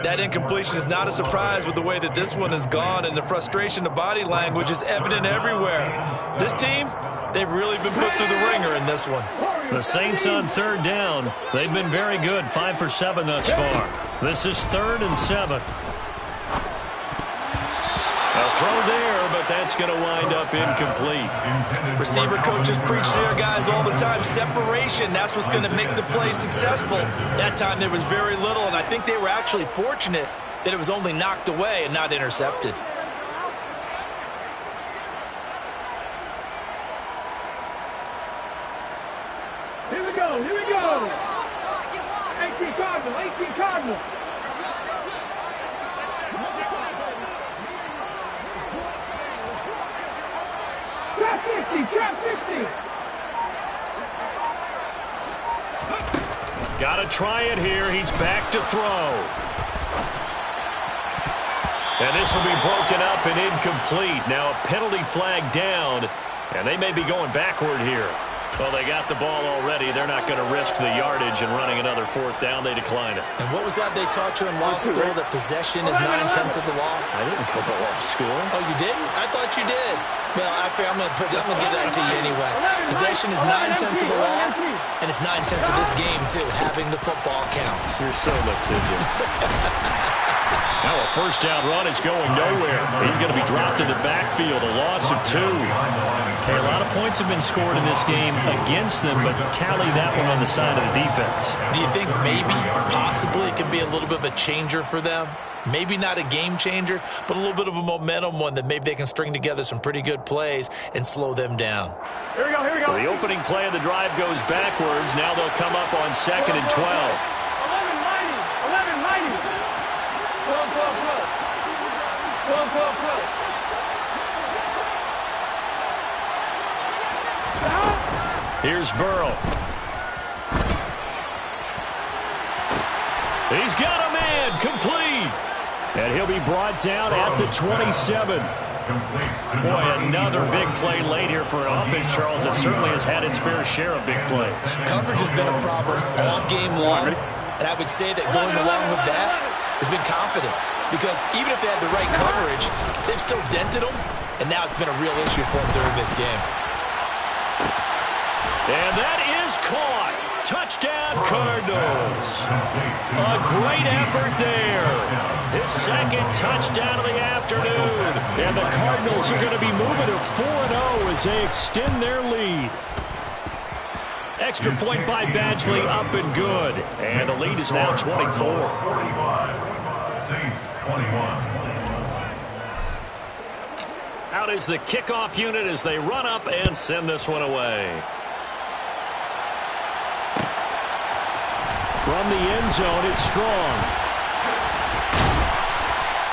[SPEAKER 3] That incompletion is not a surprise with the way that this one has gone, and the frustration, the body language is evident everywhere. This team, they've really been put through the ringer in this one.
[SPEAKER 6] The Saints on third down. They've been very good, 5 for 7 thus far. This is 3rd and 7. A throw there, but that's going to wind up incomplete.
[SPEAKER 3] Receiver coaches preach to their guys all the time. Separation, that's what's going to make the play successful. That time there was very little, and I think they were actually fortunate that it was only knocked away and not intercepted.
[SPEAKER 4] Here we go, here we go. 18 Cardinal, 18 Cardinal. Trap 50, trap 50.
[SPEAKER 6] Got to try it here. He's back to throw. And this will be broken up and incomplete. Now a penalty flag down, and they may be going backward here. Well, they got the ball already. They're not going to risk the yardage and running another 4th down. They decline it.
[SPEAKER 3] And what was that they taught you in law school, that possession is 9/10 of the law?
[SPEAKER 6] I didn't go to law school.
[SPEAKER 3] Oh, you didn't? I thought you did. Well, actually, I'm going to give that to you anyway. Possession is 9/10 of the law, and it's 9/10 of this game, too. Having the football counts.
[SPEAKER 6] You're so litigious. Now a first down run is going nowhere. He's going to be dropped in the backfield, a loss of 2. Okay, a lot of points have been scored in this game against them, but tally that one on the side of the defense.
[SPEAKER 3] Do you think maybe, possibly, it could be a little bit of a changer for them? Maybe not a game changer, but a little bit of a momentum one that maybe they can string together some pretty good plays and slow them down.
[SPEAKER 4] Here we go, here we go.
[SPEAKER 6] So the opening play of the drive goes backwards. Now they'll come up on 2nd and 12.
[SPEAKER 4] 11-90. 12.
[SPEAKER 6] Here's Burrow. He's got a man, complete. And he'll be brought down at the 27. Boy, another big play late here for an offense, Charles, that certainly has had its fair share of big plays.
[SPEAKER 3] Coverage has been a problem all game long, and I would say that going along with that has been confidence, because even if they had the right coverage, they've still dented them, and now it's been a real issue for them during this game.
[SPEAKER 6] And that is caught. Touchdown, Cardinals. A great effort there. His 2nd touchdown of the afternoon. And the Cardinals are going to be moving to 4-0 as they extend their lead. Extra point by Badgley, up and good. And the lead is now 24.
[SPEAKER 5] 45. Saints 21.
[SPEAKER 6] Out is the kickoff unit as they run up and send this one away. From the end zone, it's Strong.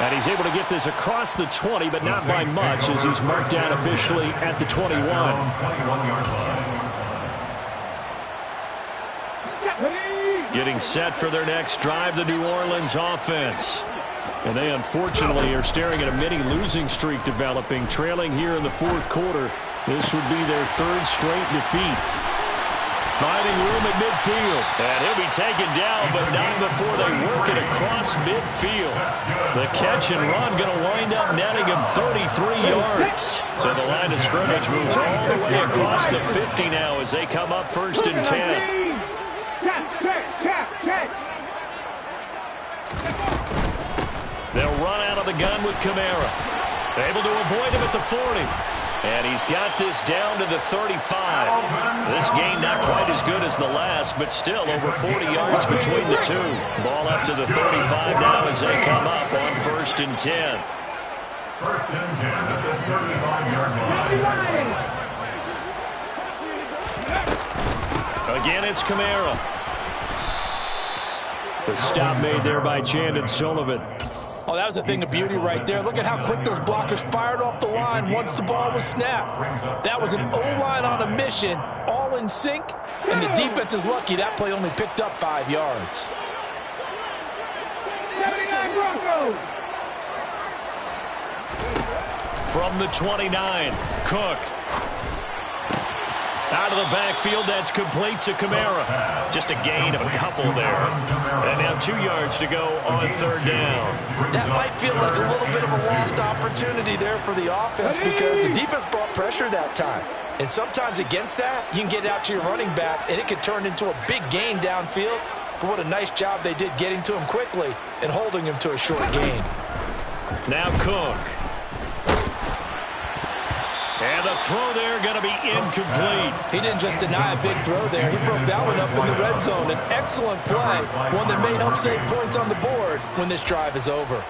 [SPEAKER 6] And he's able to get this across the 20, but not by much, as he's marked down officially at the 21.
[SPEAKER 5] 21-yard line.
[SPEAKER 6] Getting set for their next drive, the New Orleans offense. And they unfortunately are staring at a mini losing streak developing, trailing here in the fourth quarter. This would be their third straight defeat. Finding room at midfield. And he'll be taken down, but not before they work it across midfield. The catch and run going to wind up netting him 33 yards. So the line of scrimmage moves all the way across the 50 now as they come up 1st and 10. They'll run out of the gun with Kamara. Able to avoid him at the 40. And he's got this down to the 35. This gain not quite as good as the last, but still over 40 yards between the two. Ball up to the 35 now as they come up on 1st and 10.
[SPEAKER 5] 1st and 10 at the 35-yard line.
[SPEAKER 6] Again, it's Kamara. The stop made there by Chandon Sullivan.
[SPEAKER 7] Oh, that was a thing of beauty right there. Look at how quick those blockers fired off the line once the ball was snapped. That was an O-line on a mission, all in sync, and the defense is lucky that play only picked up 5 yards.
[SPEAKER 4] 79 Broncos.
[SPEAKER 6] From the 29, Cook. Out of the backfield, that's complete to Kamara. Just a gain of a couple there. And now 2 yards to go on 3rd down.
[SPEAKER 7] That might feel like a little bit of a lost opportunity there for the offense because the defense brought pressure that time. And sometimes against that, you can get out to your running back, and it could turn into a big gain downfield. But what a nice job they did getting to him quickly and holding him to a short gain.
[SPEAKER 6] Now Cook. And the throw there going to be incomplete.
[SPEAKER 7] He didn't just deny a big throw there. He broke that one up in the red zone. An excellent play, one that may help save points on the board when this drive is over.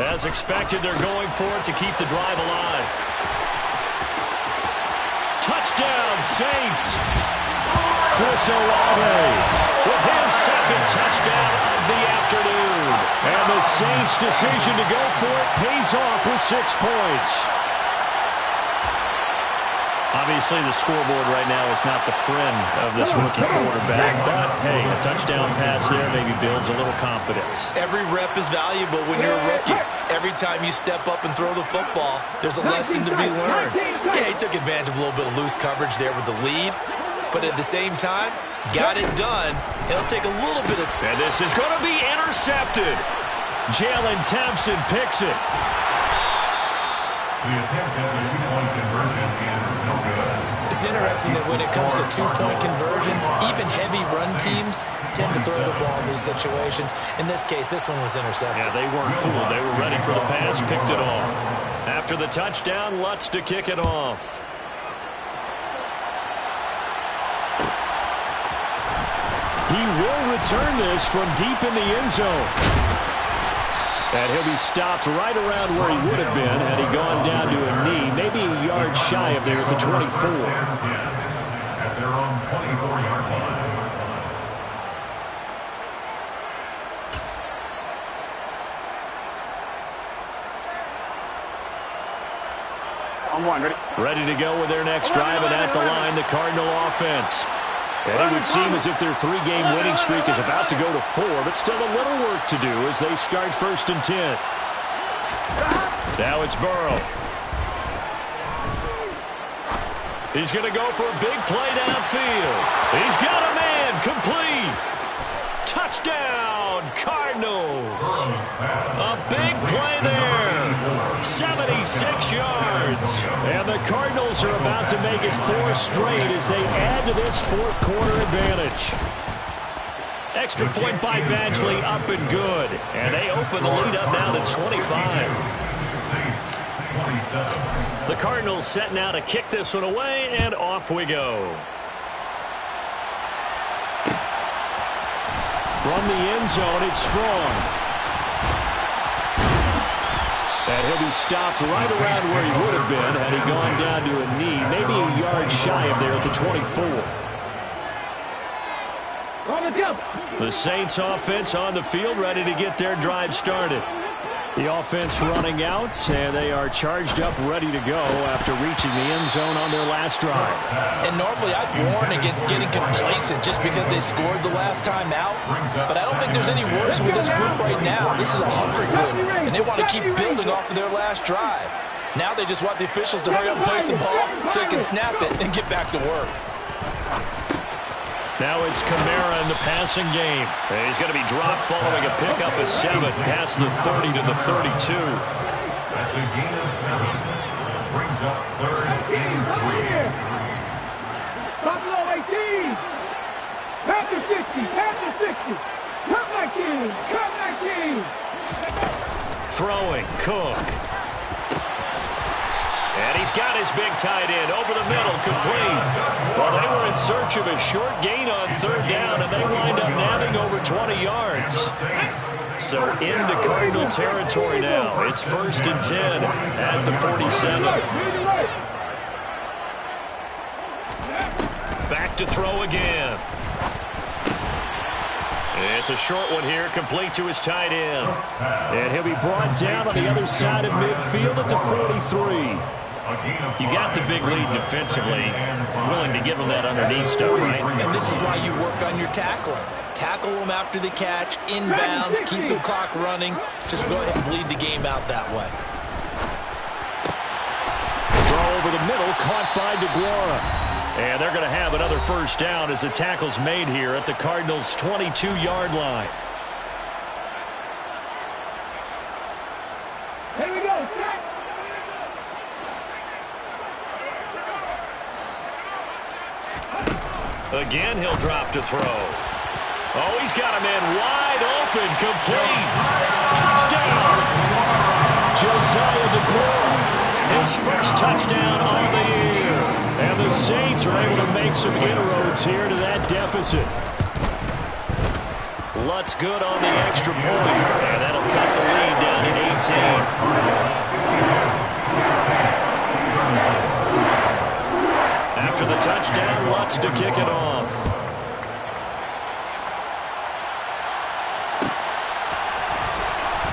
[SPEAKER 6] As expected, they're going for it to keep the drive alive. Touchdown, Saints! Chris Olave with his second touchdown of the afternoon. And the Saints' decision to go for it pays off with 6 points. Obviously, the scoreboard right now is not the friend of this rookie quarterback, but, hey, a touchdown pass there maybe builds a little confidence.
[SPEAKER 3] Every rep is valuable when you're a rookie. Every time you step up and throw the football, there's a lesson to be learned. Yeah, he took advantage of a little bit of loose coverage there with the lead, but at the same time, got it done. It'll take a little bit of...
[SPEAKER 6] And this is going to be intercepted. Jalen Thompson picks it.
[SPEAKER 5] The attempt at the two-point conversion is no good.
[SPEAKER 3] It's interesting that when it comes to two-point conversions, even heavy run teams tend to throw the ball in these situations. In this case, this one was intercepted.
[SPEAKER 6] Yeah, they weren't fooled. They were ready for the pass, picked it off. After the touchdown, Lutz to kick it off. He will return this from deep in the end zone. And he'll be stopped right around where he would have been had he gone down to a knee, maybe a yard shy of there at the 24.
[SPEAKER 5] At their own 24-yard line.
[SPEAKER 4] On one, ready?
[SPEAKER 6] Ready to go with their next drive, and at the line, the Cardinal offense. And it would seem as if their 3-game winning streak is about to go to 4, but still a little work to do as they start 1st and 10. Now it's Burrow. He's going to go for a big play downfield. He's got a man, complete. Touchdown, Cardinals. A big play there. 76 yards. And the Cardinals are about to make it 4 straight as they add to this fourth quarter advantage. Extra point by Badgley, up and good. And they open the lead up now to 25.
[SPEAKER 5] 27.
[SPEAKER 6] The Cardinals set now to kick this one away, and off we go. From the end zone, it's Strong. And he'll be stopped right around where he would have been had he gone down to a knee, maybe a yard shy of there at the 24. The Saints offense on the field, ready to get their drive started. The offense running out, and they are charged up, ready to go after reaching the end zone on their last drive.
[SPEAKER 7] And normally I'd warn against getting complacent just because they scored the last time out. But I don't think there's any worries with this group right now. This is a hungry group, and they want to keep building off of their last drive. Now they just want the officials to hurry up and place the ball so they can snap it and get back to work.
[SPEAKER 6] Now it's Kamara in the passing game. And he's going to be dropped following a pickup of 7 past the 30 to the 32.
[SPEAKER 5] That's a gain of 7. Brings up 3rd and 3.
[SPEAKER 4] Buffalo 18. Panther 60. Panther 60. Cut 19. Cut 19.
[SPEAKER 6] Throwing, Cook. And he's got his big tight end over the middle, complete. Well, they were in search of a short gain on 3rd down, and they wind up nabbing over 20 yards. So into Cardinal territory now. It's 1st and 10 at the 47. Back to throw again. It's a short one here, complete to his tight end. And he'll be brought down on the other side of midfield at the 43. You got the big lead defensively. Willing to give them that underneath stuff, right?
[SPEAKER 3] And this is why you work on your tackling. Tackle them after the catch, inbounds, keep the clock running. Just go ahead and bleed the game out that way.
[SPEAKER 6] Throw over the middle, caught by DeGuara. And they're going to have another 1st down as the tackle's made here at the Cardinals' 22-yard line.
[SPEAKER 4] Here we go.
[SPEAKER 6] Again, he'll drop to throw. Oh, he's got him in wide open, complete. Touchdown. Josiah DeGuara, his first touchdown on the year. And the Saints are able to make some inroads here to that deficit. Lutz good on the extra point, and that'll cut the lead down to 18. After the touchdown, Lutz to kick it off.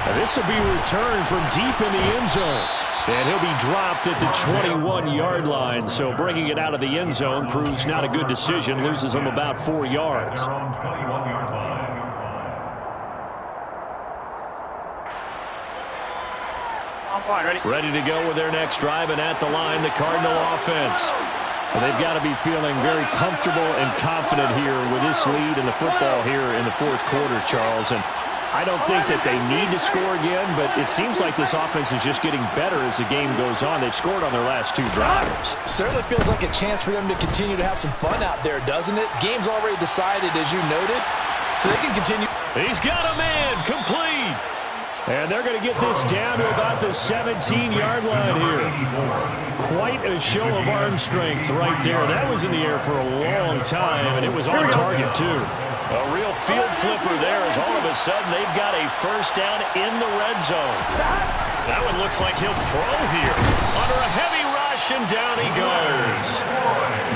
[SPEAKER 6] And this will be returned from deep in the end zone. And he'll be dropped at the 21-yard line. So bringing it out of the end zone proves not a good decision. Loses him about 4 yards. Ready to go with their next drive, and at the line, the Cardinal offense. And they've got to be feeling very comfortable and confident here with this lead in the football here in the 4th quarter, Charles. And I don't think that they need to score again, but it seems like this offense is just getting better as the game goes on. They've scored on their last 2 drives.
[SPEAKER 7] Certainly feels like a chance for them to continue to have some fun out there, doesn't it? Game's already decided, as you noted, so they can continue.
[SPEAKER 6] He's got him in, complete. And they're going to get this down to about the 17-yard line here. Quite a show of arm strength right there. That was in the air for a long time, and it was on target, too. A real field flipper there as all of a sudden they've got a 1st down in the red zone. That one looks like he'll throw here. Under a heavy rush, and down he goes.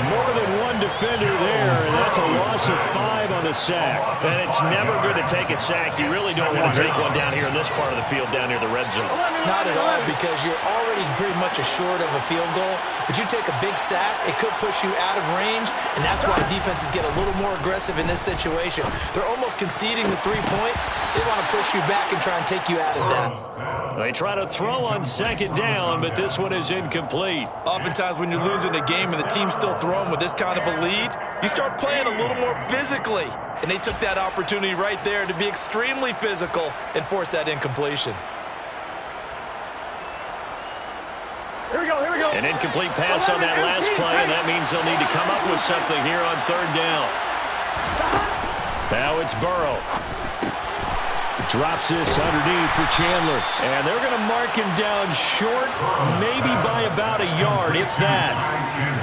[SPEAKER 6] More than one defender there, and that's a loss of 5 on the sack. And it's never good to take a sack. You really don't want to take one down here in this part of the field, down near the red zone.
[SPEAKER 3] Not at all, because you're already pretty much assured of a field goal. But you take a big sack, it could push you out of range, and that's why defenses get a little more aggressive in this situation. They're almost conceding the 3 points. They want to push you back and try and take you out of that.
[SPEAKER 6] They try to throw on 2nd down, but this one is incomplete.
[SPEAKER 3] Oftentimes when you're losing a game and the team's still throwing with this kind of a lead, you start playing a little more physically. And they took that opportunity right there to be extremely physical and force that incompletion.
[SPEAKER 4] Here we go, here we go.
[SPEAKER 6] An incomplete pass on that last play, and that means they'll need to come up with something here on 3rd down. Now it's Burrow.
[SPEAKER 2] Drops this underneath for Chandler. And they're going to mark him down short, maybe by about a yard, if that.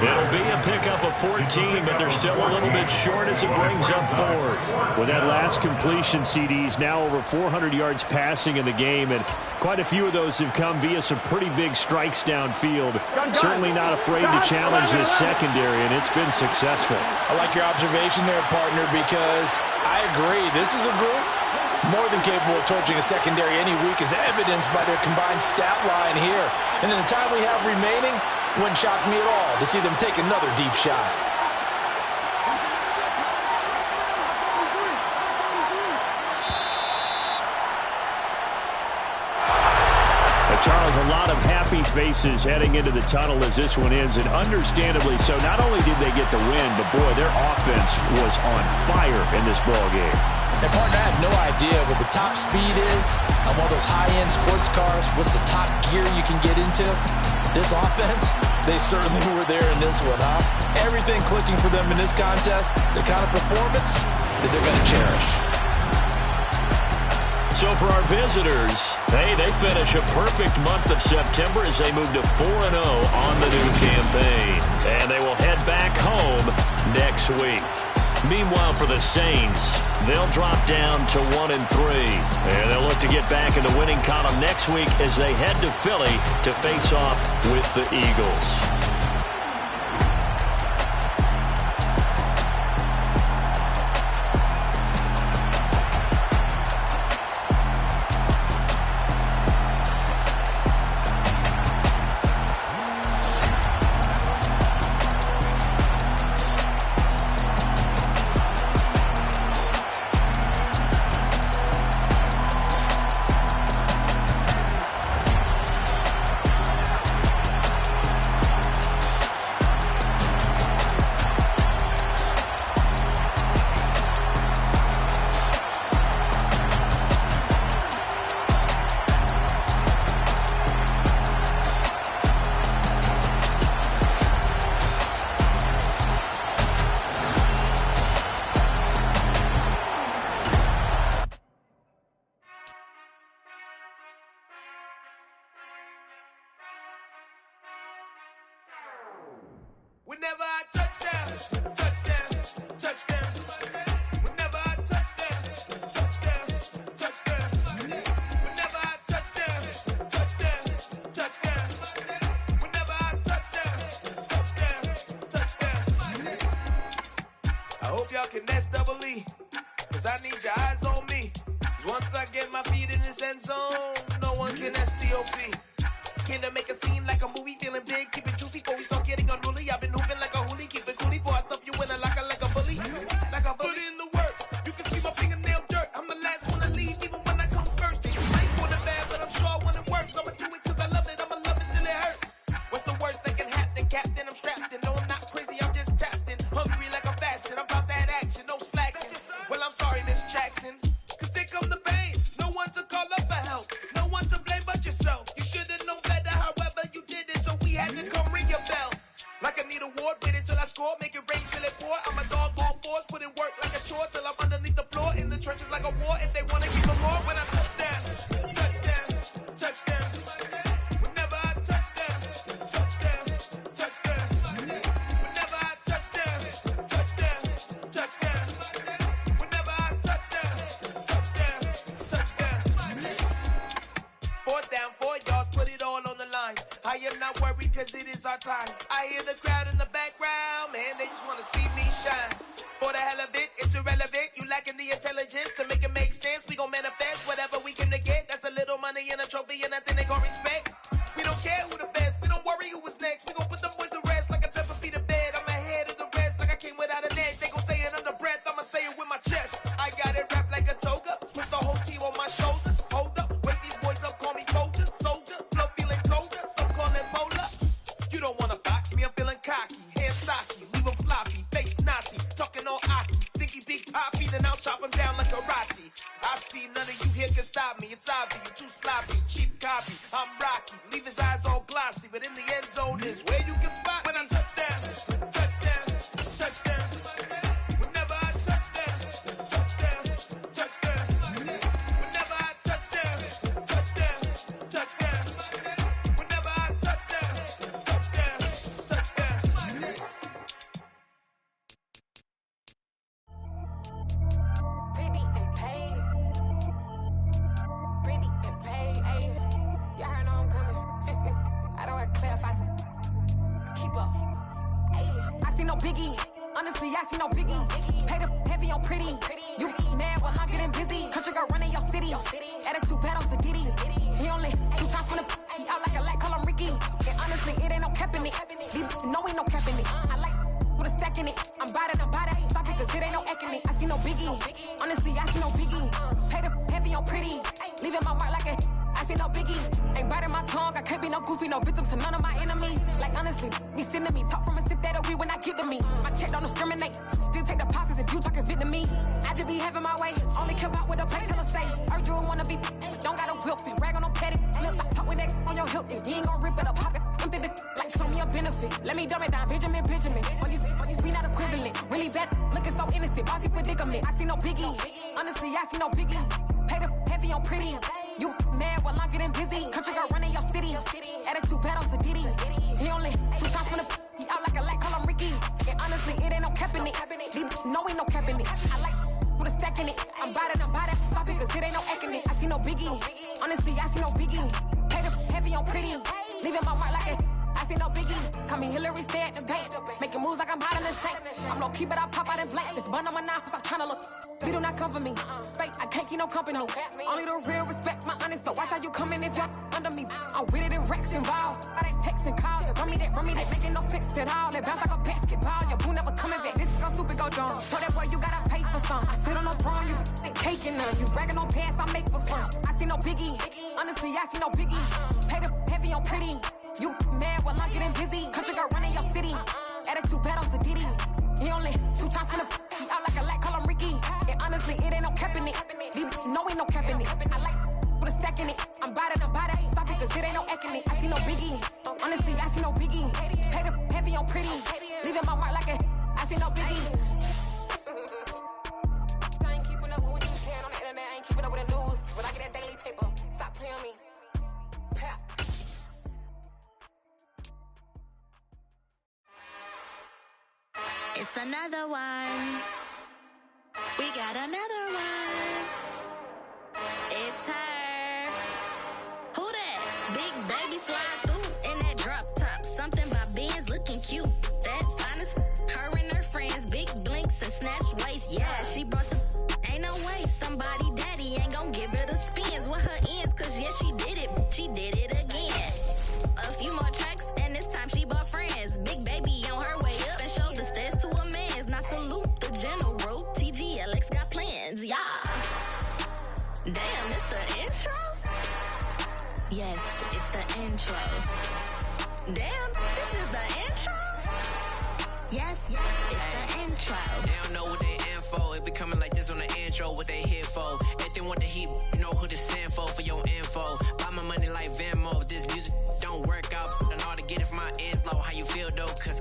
[SPEAKER 2] It'll be a pickup of 14, but they're still a little bit short as it brings up fourth. With that last completion, CD's now over 400 yards passing in the game, and quite a few of those have come via some pretty big strikes downfield. Certainly not afraid to challenge this secondary, and it's been successful.
[SPEAKER 7] I like your observation there, partner, because I agree. This is a group more than capable of torching a secondary any week, as evidenced by their combined stat line here. And in the time we have remaining, wouldn't shock me at all to see them take another deep shot.
[SPEAKER 2] Charles, a lot of happy faces heading into the tunnel as this one ends, and understandably so. Not only did they get the win, but boy, their offense was on fire in this ball game.
[SPEAKER 7] And partner, I have no idea what the top speed is on one of those high-end sports cars. What's the top gear you can get into? This offense, they certainly were there in this one, huh? Everything clicking for them in this contest, the kind of performance that they're going to cherish.
[SPEAKER 6] So for our visitors, hey, they finish a perfect month of September as they move to 4-0 on the new campaign. And they will head back home next week. Meanwhile, for the Saints, they'll drop down to 1-3. And they'll look to get back in the winning column next week as they head to Philly to face off with the Eagles.
[SPEAKER 1] Whenever I touchdown, touchdown, touchdown. Whenever I touchdown, touchdown, touchdown. Whenever I touchdown, touchdown, touchdown. Whenever I touchdown, touchdown. I hope y'all can nest double E, cause I need your eyes on me. Cause once I get my feet in this end zone, no one can STOP. Came to make a scene like a movie, feeling big, keep it juicy before we start getting unruly. I've been hooping like a hoolie, keep it coolie before I stuff you in a locker like a bully. Like a bully. Put in the work, you can see my fingernail dirt. I'm the last one to leave, even when I come first. I ain't for the bad, but I'm sure when it works, I'ma do it cause I love it, I'ma love it till it hurts. What's the worst that can happen, Captain? I'm strapped in, no I'm not crazy, I'm just tapped in. Hungry like I'm fasting, I'm about that action, no slacking. Well I'm sorry, Miss Jackson, cause here come the pain. No one to call up for help, no one to blame but yourself. You should've known better, however you did it, so we had to come ring your bell. Like I need a award, wait until I score, make it rain till it pour. I'm a dog on force, put in work like a chore till I'm underneath the floor. In the trenches like a war, if they wanna keep them more. When I touchdown, touchdown, touchdown. Whenever I touchdown, touchdown, touchdown. Whenever I touchdown, touchdown, touchdown. Whenever I touchdown, touchdown, touchdown. 4th down, 4 yards, put it all on the line. I am not worried cause it is our time. I hear the crowd in the background, man, they just wanna see me shine. For the hell of it, it's irrelevant. You lacking the intelligence to make it make sense. We gon' manifest whatever we came to get. That's a little money and a trophy and nothing they gon' respect. We don't care who the best, we don't worry who was next. We gon' put them boys to rest like a 10 feet of bed. I'm ahead of the rest like I came without a net. They gon' say it under breath, I'ma say it with my chest. I got it wrapped like a toga, put the whole team on my shoulders. Hold up, wake these boys up, call me soldier, soldier. Flow feeling colder, some call it polar. You don't wanna box me, I'm feeling cocky. Hair stocky, leave him floppy, face Nazi. Talking all aki, think he big poppy, then I'll chop him down like karate. I see none of you here can stop me. It's obvious, you too sloppy, cheap copy. I'm Rocky, leave his eyes all glossy, but in the end zone is where you can spot when I touchdown, touchdown, touchdown. Whenever I touchdown, touchdown, touchdown. Whenever
[SPEAKER 8] no biggie. Honestly, I see no biggie. Pay the heavy on pretty. You mad while I'm getting busy. Country girl running your city. Attitude bad on Sadiddy. He only 2 times from the he out like a light, call him Ricky. And honestly, it ain't no cap in it. These know ain't no cap in it. I like with a stack in it. I'm bout it. Stop it, cause it ain't no eck in it. I see no biggie. Honestly, I see no biggie. Pay the heavy on pretty. Leaving my mark like a I see no biggie. Ain't biting my tongue. I can't be no goofy, no victim to none of my enemies. Like honestly, be sending me talk from a sit that we when I get to me. My check don't discriminate. Still take deposits if you talking Vietnamese. I just be having my way. Only care about what the pay tell her say. Urge you wanna be. Don't gotta whip it. Rag on no petty. Let's stop talk with that on your hip. If you ain't gon' rip it up, pop it. Empty the like show me a benefit. Let me dumb it down. Benjamin. When these we not equivalent. Really bad. Looking so innocent. Bossy predicament. I see no biggie. Honestly, I see no biggie. Pay the heavy on pretty. You mad while I'm getting busy. Country girl running your city. Attitude bad on Sadiddy. He only 2 times from the he out like a light, call him Ricky. And honestly, it ain't no cap in it. These know ain't no cap in it. I like with a stack in it. I'm bout it. Stop it, cause it ain't no eck in it. I see no biggie. Honestly, I see no biggie. Pay the heavy on pretty. Leaving my mark like a I see no biggie. Call me Hillary, stay at the bank. Making moves like I'm hot in the shank. I'm low key, but I pop out in blank. This bun on my knife, stop trying to look. They do not cover me. Fake, I can't keep no company. Only the real respect my honest. So watch how you coming if you're under me. I'm with it and Rex involved. By they text and calls. Run me that. Making no sense at all. They bounce like a basketball. Your boo never coming back. This go stupid, go dumb. So that boy, you gotta pay for some. I sit on no throne, you ain't taking none. You bragging on pants, I make for fun. I see no biggie. Honestly, I see no biggie. Pay the heavy on pretty. You mad while I'm getting busy. Country girl running your city. Attitude bad on Sadiddy. He only 2 times from the he out like a light, call him Ricky. And honestly, it ain't no cap in it. These know ain't no cap in it. I like with a stack in it. I'm bout it. Stop it, cause it ain't no eck in it. I see no biggie. Honestly, I see no biggie. Pay the heavy on pretty. Leaving my mark like a I see no biggie. I ain't keeping up with what you saying on the internet. I ain't keeping up with the news. When I get that daily paper, stop playing me. Pap.
[SPEAKER 9] It's another one. We got another one. It's her. Who that? Big baby slide through in that drop top. Something about Benz looking cute. That's honest. Her and her friends, big blinks and snatch waist. Yeah, she brought the. Ain't no way somebody daddy ain't gon' give her the spins with her ends. Cause yeah, she did it. She did it again. A few more tracks and this time she bought friends. Big baby on her way up and showed the stairs to a man's. Now salute the general. TGLX got plans, yeah. Damn, it's the intro? Yes, it's the intro. Damn, this is the intro? Yes, it's the intro.
[SPEAKER 10] They don't know what they in for. If we coming like this on the intro, what they here for? If they want the heat, you know who to send for your info. Buy my money like Venmo. This music don't work out. And all to get it from my ends low. How you feel though? Cause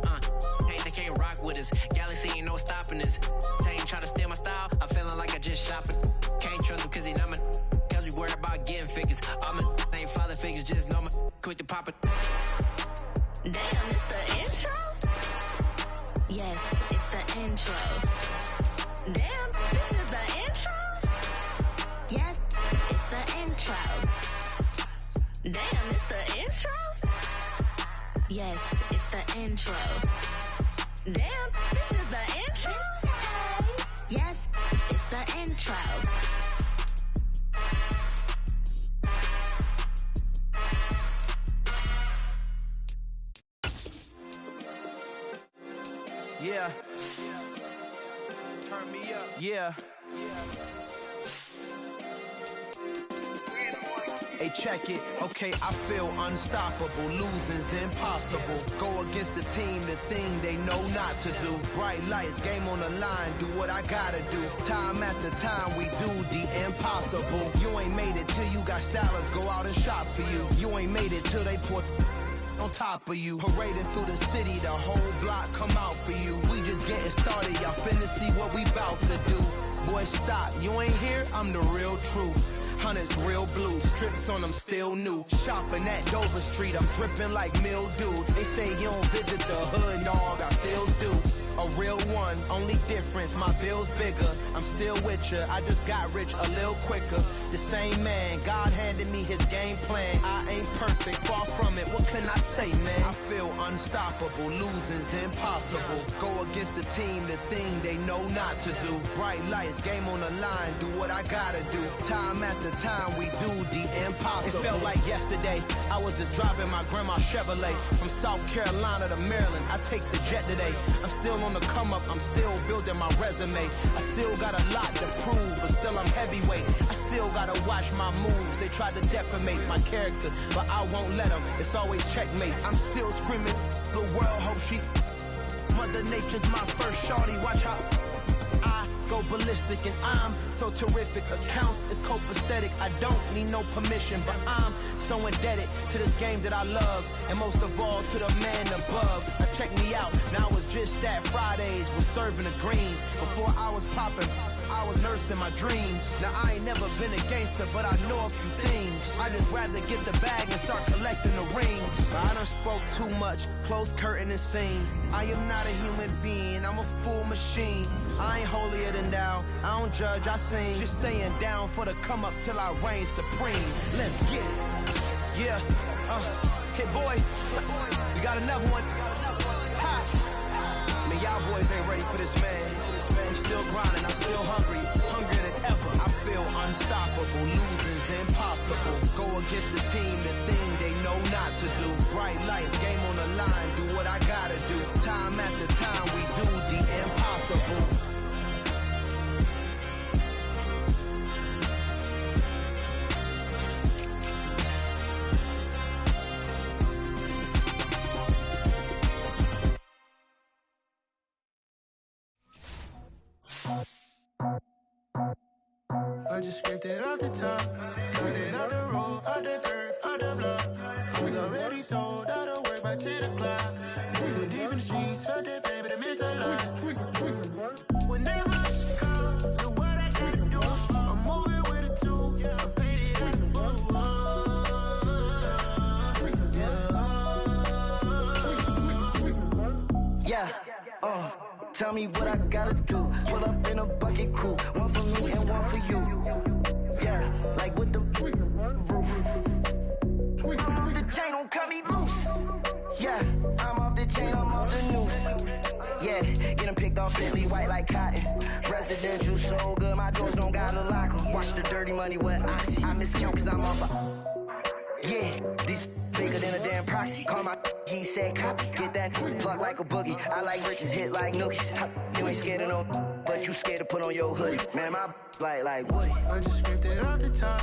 [SPEAKER 10] they can't rock with us. Galaxy ain't no stopping us. They ain't trying to steal my style. I'm feeling like I just shopping. Can't trust him cause he not my. Cause we worried about getting figures. All my ain't father figures. Just know my quick to pop it.
[SPEAKER 9] Damn, it's the intro? Yes, it's the intro. Damn, this is the intro? Yes, it's the intro. Damn, it's the intro? Yes, it's the intro. Damn, this is the intro? Yes, it's the intro.
[SPEAKER 10] Yeah. Turn me up. Yeah. Hey, check it. Okay, I feel unstoppable. Losing's impossible. Go against the team, the thing they know not to do. Bright lights, game on the line. Do what I gotta do. Time after time, we do the impossible. You ain't made it till you got stylers. Go out and shop for you. You ain't made it till they pour on top of you. Parading through the city, the whole block come out for you. We just getting started, y'all finna see what we bout to do. Boy, stop, you ain't here, I'm the real truth. Hunters, real blue, strips on them still new. Shopping at Dover Street, I'm dripping like mildew. They say you don't visit the hood, dog, I still do. a real one. Only difference, my bill's bigger. I'm still with ya. I just got rich a little quicker. The same man, God handed me his game plan. I ain't perfect, far from it. What can I say, man? I feel unstoppable. Losing's impossible. Go against the team, the thing they know not to do. Bright lights, game on the line. Do what I gotta do. Time after time, we do the impossible. It felt like yesterday. I was just driving my grandma's Chevrolet from South Carolina to Maryland. I take the jet today. I'm still on the come up. I'm still building my resume. I still got a lot to prove, but still I'm heavyweight. I still gotta watch my moves. They try to defamate my character, but I won't let them. It's always checkmate. I'm still screaming. The world hope she. Mother Nature's my first shorty. Watch how I go ballistic, and I'm so terrific. Accounts is copacetic. I don't need no permission, but I'm so indebted to this game that I love, and most of all to the man above. Now check me out. Now it's just that Fridays was serving the greens. Before I was popping, I was nursing my dreams. Now I ain't never been a gangster, but I know a few things. I just rather get the bag and start collecting the rings. I done spoke too much, close curtain and scene. I am not a human being, I'm a full machine. I ain't holier than thou, I don't judge, I sing. Just staying down for the come up till I reign supreme. Let's get it. Yeah, hit boy, we got another one. Ha. Man, y'all boys ain't ready for this, man. I'm still grinding, I'm still hungry, hungrier than ever. I feel unstoppable, losing's impossible. Go against the team, the thing they know not to do. Bright lights, game on the line, do what I gotta do. Time after time, we do the impossible.
[SPEAKER 11] I just scraped it off the top, cut it off the road, off the curve, off the block. I was already sold out of work by 10 o'clock. Too deep in the streets, felt that pain, but it meant a lot. Whenever she calls, know what I gotta do. I'm moving with a two, I paid it out the full.
[SPEAKER 12] Yeah, tell me what I gotta do. Pull up in a bucket crew, one for me and one for you. Yeah, like with the roof. I'm off the chain, don't cut me loose. Yeah, I'm off the chain, I'm off the noose. Yeah, getting picked off Bentley white like cotton. Residential so good, my doors don't gotta lock 'em. Watch the dirty money with Oxy. I miscount cause I'm off yeah, these bigger than a damn proxy. Call my he said copy. Get that plug like a boogie. I like riches, hit like nookies. You ain't scared of no, but you scared to put on your hoodie. Man, my like Woody.
[SPEAKER 11] I just scraped it off the top,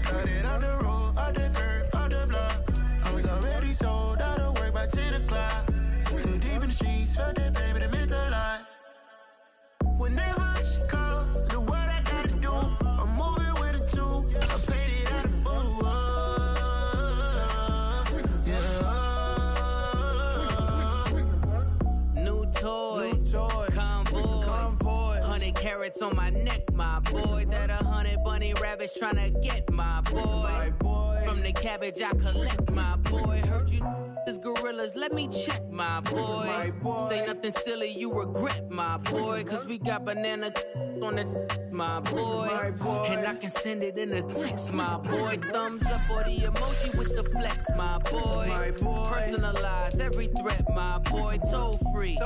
[SPEAKER 11] cut it off the road, off the curve, off the block. I was already sold out of work by 10 o'clock. Too deep in the streets, felt that pain, but it meant a lot. Whenever she calls, know what I gotta do. I'm moving with a two, I paid it out of full.
[SPEAKER 13] Convoy, 100 carats on my neck, my boy. That 100 bunny rabbits tryna get my boy. From the cabbage I collect, my boy. Heard you is gorillas, let me check, my boy. Say nothing silly, you regret, my boy. Cause we got banana on the my boy. And I can send it in a text, my boy. Thumbs up or the emoji with the flex, my boy. Personalize every threat, my boy. Toll free.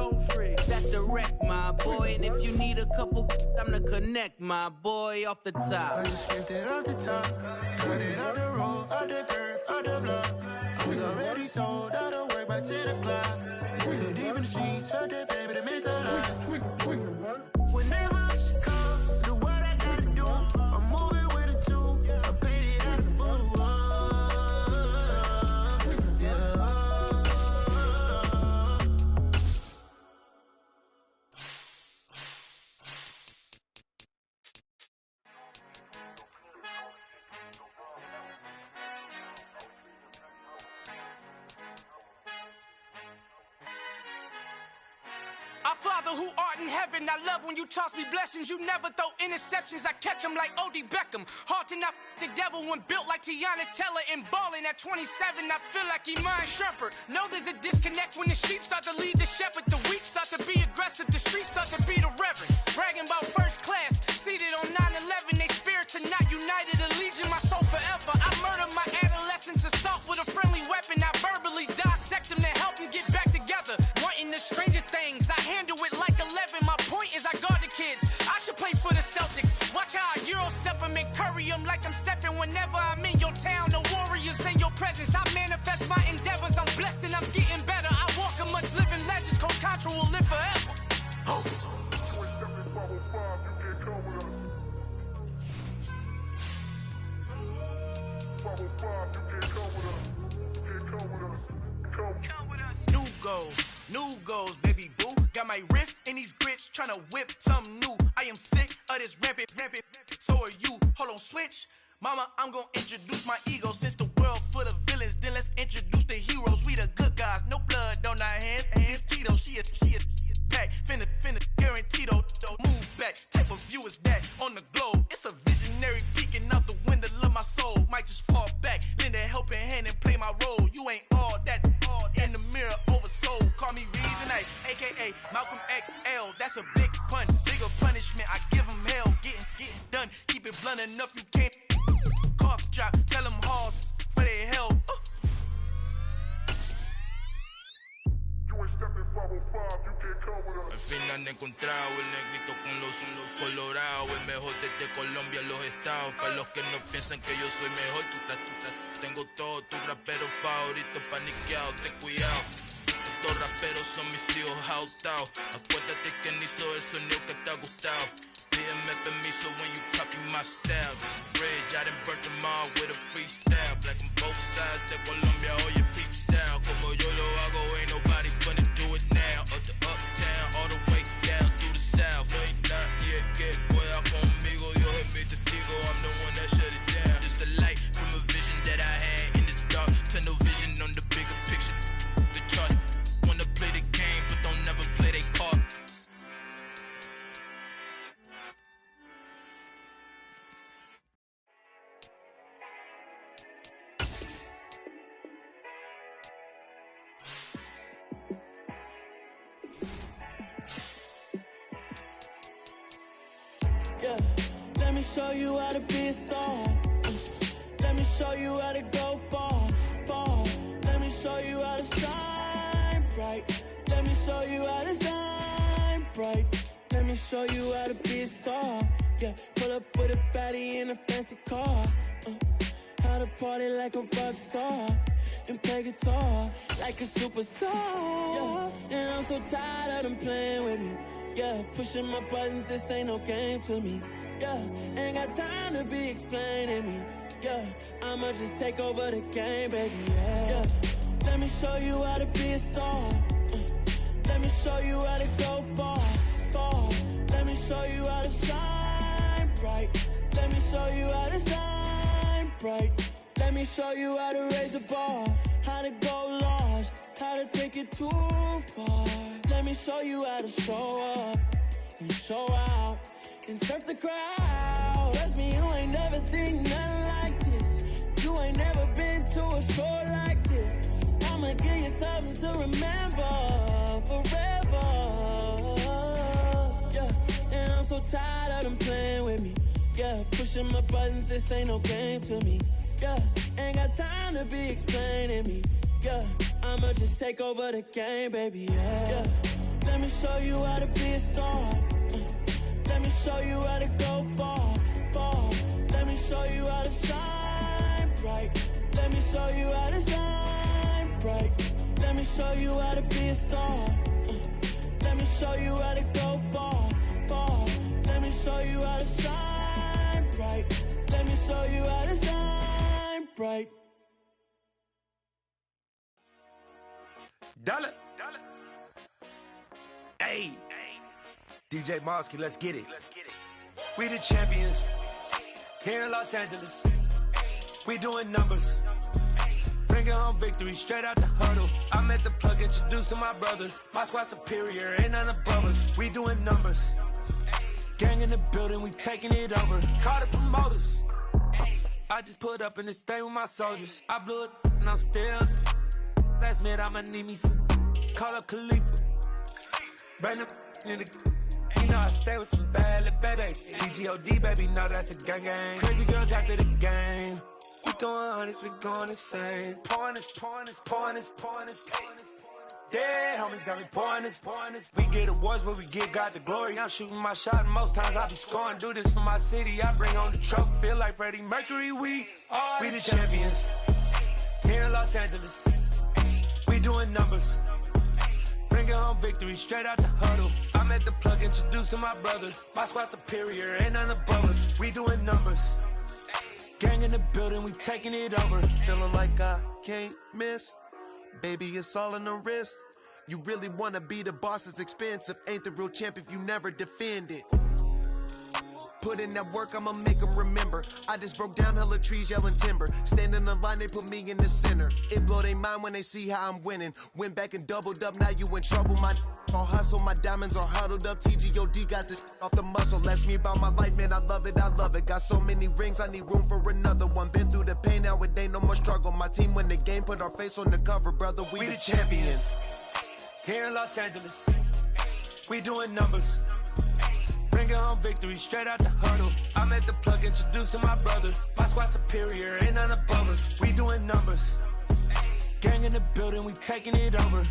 [SPEAKER 13] That's direct, my boy. And if you need a couple, I'm the connect, my boy. Off the top.
[SPEAKER 11] I just scraped it off the top, cut it off the road, off the curve, off the block. I was already sold out of work by 10 o'clock. Too deep in the streets, felt that pain, but it meant a lot. Whenever she calls, know what I gotta do. I'm moving with a two, I paid it out of full.
[SPEAKER 14] Father who art in heaven, I love when you toss me blessings. You never throw interceptions, I catch them like O.D. Beckham. Hard to not the devil when built like Tiana Teller and balling at 27. I feel like Iman Shumpert. Know there's a disconnect when the sheep start to lead the shepherd. The weak start to be aggressive, the streets start to be the reverend. Bragging about first class, seated on 9/11. They spirits are not united, a legion, my soul forever. I murder my adolescence, assault with a friendly weapon. I verbally dissect them to help them get back together. Wanting the stranger things, I handle it like 11. My point is I guard the kids. I should play for the Celtics. Watch how I Euro step them and curry them like I'm stepping. Whenever I'm in your town, the Warriors in your presence. I manifest my endeavors. I'm blessed and I'm getting better. I walk amongst living legends. Coach Contra will live forever.
[SPEAKER 15] New goals, baby boo. Got my wrist in these grits, tryna whip something new. I am sick of this rampant. So are you. Hold on, switch. Mama, I'm gonna introduce my ego. Since the world full of villains, then let's introduce the heroes. We the good guys, no blood on our hands. Hands Tito, she is pack. Finna, guaranteed don't move back. Type of view is that on the globe? It's a visionary peeking out the window of my soul. Might just fall back, lend a helping hand and play my role. You ain't all that in the mirror oversold. Call me Reason A, aka Malcolm XL. That's a big pun, bigger punishment. I give him hell, getting done. Keep it blunt enough, you can't cough drop. Tell them hard for their health.
[SPEAKER 16] Al fin han encontrado el negrito con los colorados, el mejor desde Colombia a los estados. Para los que no piensan que yo soy mejor, tengo todo, tu rapero favorito paniqueado, ten cuidado. Estos raperos son mis hijos jautados. Acuérdate que ni hizo el sonido que te ha gustado. Pídeme permiso when you copy my style. This bridge, I done burnt them all with a freestyle. Black on both sides de Colombia, oye peep style. Como yo lo hago, ain't nobody finna do it now. Up to uptown, all the way down through the south. No hay nadie que pueda conmigo, Dios es mi testigo. I'm the one that shut it down. Just the light from a vision that I had in the dark. Tunnel vision on the bigger picture. The charts wanna play the game, but don't never play their part.
[SPEAKER 17] Yeah, let me show you how to be a star. Let me show you how to go far. Let me show you how to shine bright. Let me show you how to shine bright. Let me show you how to be a star. Yeah, pull up with a baddie in a fancy car. How to party like a rock star and play guitar like a superstar. Yeah, and I'm so tired of them playing with me. Yeah, pushing my buttons, this ain't no game to me. Yeah, ain't got time to be explaining me. Yeah, I'ma just take over the game, baby. Yeah, let me show you how to be a star. Let me show you how to go far. Let me show you how to shine bright. Let me show you how to shine bright. Let me show you how to raise the bar, how to go large, how to take it too far. Let me show you how to show up and show out and surf the crowd. Trust me, you ain't never seen nothing like this. You ain't never been to a show like this. I'ma give you something to remember forever. Yeah, and I'm so tired of them playing with me. Yeah, pushing my buttons, this ain't no game to me. Yeah, ain't got time to be explaining me. Yeah, I'ma just take over the game, baby. Yeah, let me show you how to be a star. Let me show you how to go far. Let me show you how to shine bright. Let me show you how to shine bright. Let me show you how to be a star. Let me show you how to go far. Let me show you how to shine bright. Let me show you how to shine bright.
[SPEAKER 18] Dollar. Hey, DJ Mosky, let's get it. We the champions here in Los Angeles. We doing numbers. Bring Bringing home victory straight out the huddle. I'm at the plug, introduced to my brother. My squad superior, ain't none above us. We doing numbers. Gang in the building, we taking it over. Call the promoters. I just put up in this thing with my soldiers. I blew it and I'm still. Last minute I'ma need me some. Call up Khalifa. Bring the in the. You know I stay with some bad little babies. TGOD, baby, know that's a gang gang. Crazy girls after the game. We going honest, we going insane. Pouring this. Dead homies got me pouring this. We get awards, but we give God the glory. I'm shooting my shot, and most times I be scoring. Do this for my city, I bring on the trophy. Feel like Freddie Mercury, we the champions. Here in Los Angeles, we doing numbers. Bringing home victory straight out the huddle. I'm at the plug, introduced to my brother. My squad superior, ain't none above us. We doing numbers. Gang in the building, we taking it over.
[SPEAKER 19] Feeling like I can't miss. Baby, it's all in the wrist. You really wanna be the boss, it's expensive. Ain't the real champ if you never defend it. Put in that work, I'ma make them remember. I just broke down hella trees, yelling timber. Stand in the line, they put me in the center. It blow their mind when they see how I'm winning. Went back and doubled up, now you in trouble. My all hustle, my diamonds are huddled up. TGOD got this off the muscle. Ask me about my life, man, I love it. Got so many rings, I need room for another one. Been through the pain, now it ain't no more struggle. My team win the game, put our face on the cover, brother. We the champions.
[SPEAKER 18] Here in Los Angeles, we doing numbers. Bringing home victory straight out the huddle. I'm at the plug, introduced to my brother. My squad superior, ain't none above us. We doing numbers. Gang in the building, we taking it over.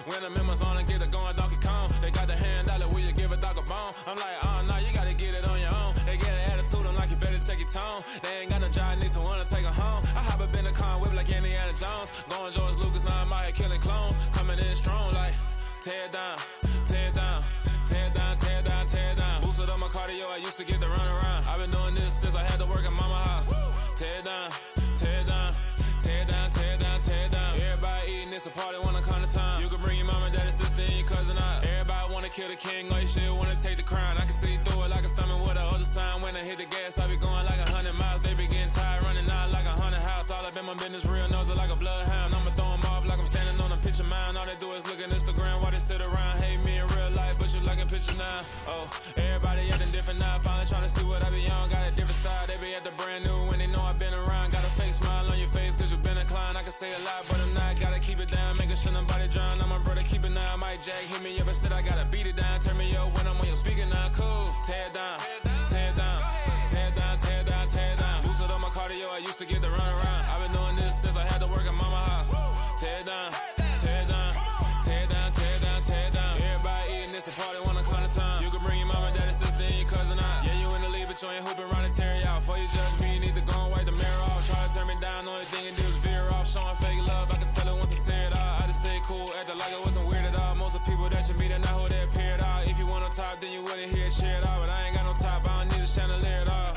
[SPEAKER 20] When the members on and get it going Donkey Kong, they got the hand dollar, will you give a dog a bone? I'm like, oh no, you gotta get it on your
[SPEAKER 18] tear it down, tear it down, tear it down, tear it down, tear it down. Boosted up my cardio, I used to get to run around. I've been doing this since I had to work at mama house. Tear it down, tear it down, tear it down, tear it down, tear it down. Everybody eating, it's a party, one kind of time. You can bring your mama, daddy, sister, and your cousin out. Everybody wanna kill the king, or you shit wanna take the crown. I can see through it like a stomach with a other sign. When I hit the gas, I be going like 100 miles. They be getting tired, running out like 100 house. All up in my business, real nose it like a bloodhound. I'ma throw 'em off like I'm standing on a picture mound. All they do is look at Instagram while they sit around. Hate me in real life, but you liking pictures now. Oh, everybody acting different now. Finally trying to see what I be on. Got a different style, they be at the brand new when they know I've been around. Got a fake smile on your face cause you been inclined. I can say a lot, but I'm not. Gotta keep it down, making sure nobody drown. I'm my brother, keep it now. Mike Jack hit me up and said I gotta beat it down. Turn me up when I'm on your speaker now. Cool, tear it down, tear it down, tear it down, tear it down, tear it down. Boosted up my cardio, I used to get to run around. I've been doing this since I had to work at mama house. Tear it down, tear it down, tear it down, tear it down, tear it down. Everybody eating, it's a party, one kind of time. You can bring your mama, daddy, sister, and your cousin out. Yeah, you in the league, but you ain't hooping around and tear you out. Before you judge me, you need to go and wipe the mirror off. Try to turn me down, only thing you do is veer off. Showing fake love, I can tell it once I see it all. I just stay cool, acting like it wasn't weird at all. Most of the people that you meet are not who they appear at all. If you want on top, then you wouldn't hear it cheer at all. But I ain't got no top, I don't need a chandelier at all.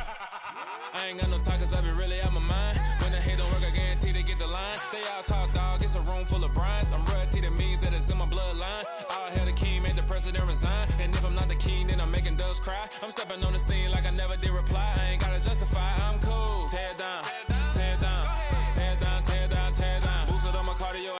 [SPEAKER 18] I ain't got no talk cause I be really out my mind. When the hate don't work, I guarantee they get the line. They all talk, dog, it's a room full of brines. I'm royalty, that means that it's in my bloodline. All hail the king, made the president resign. And if I'm not the king, then I'm making doves cry. I'm stepping on the scene like I never did reply. I ain't gotta just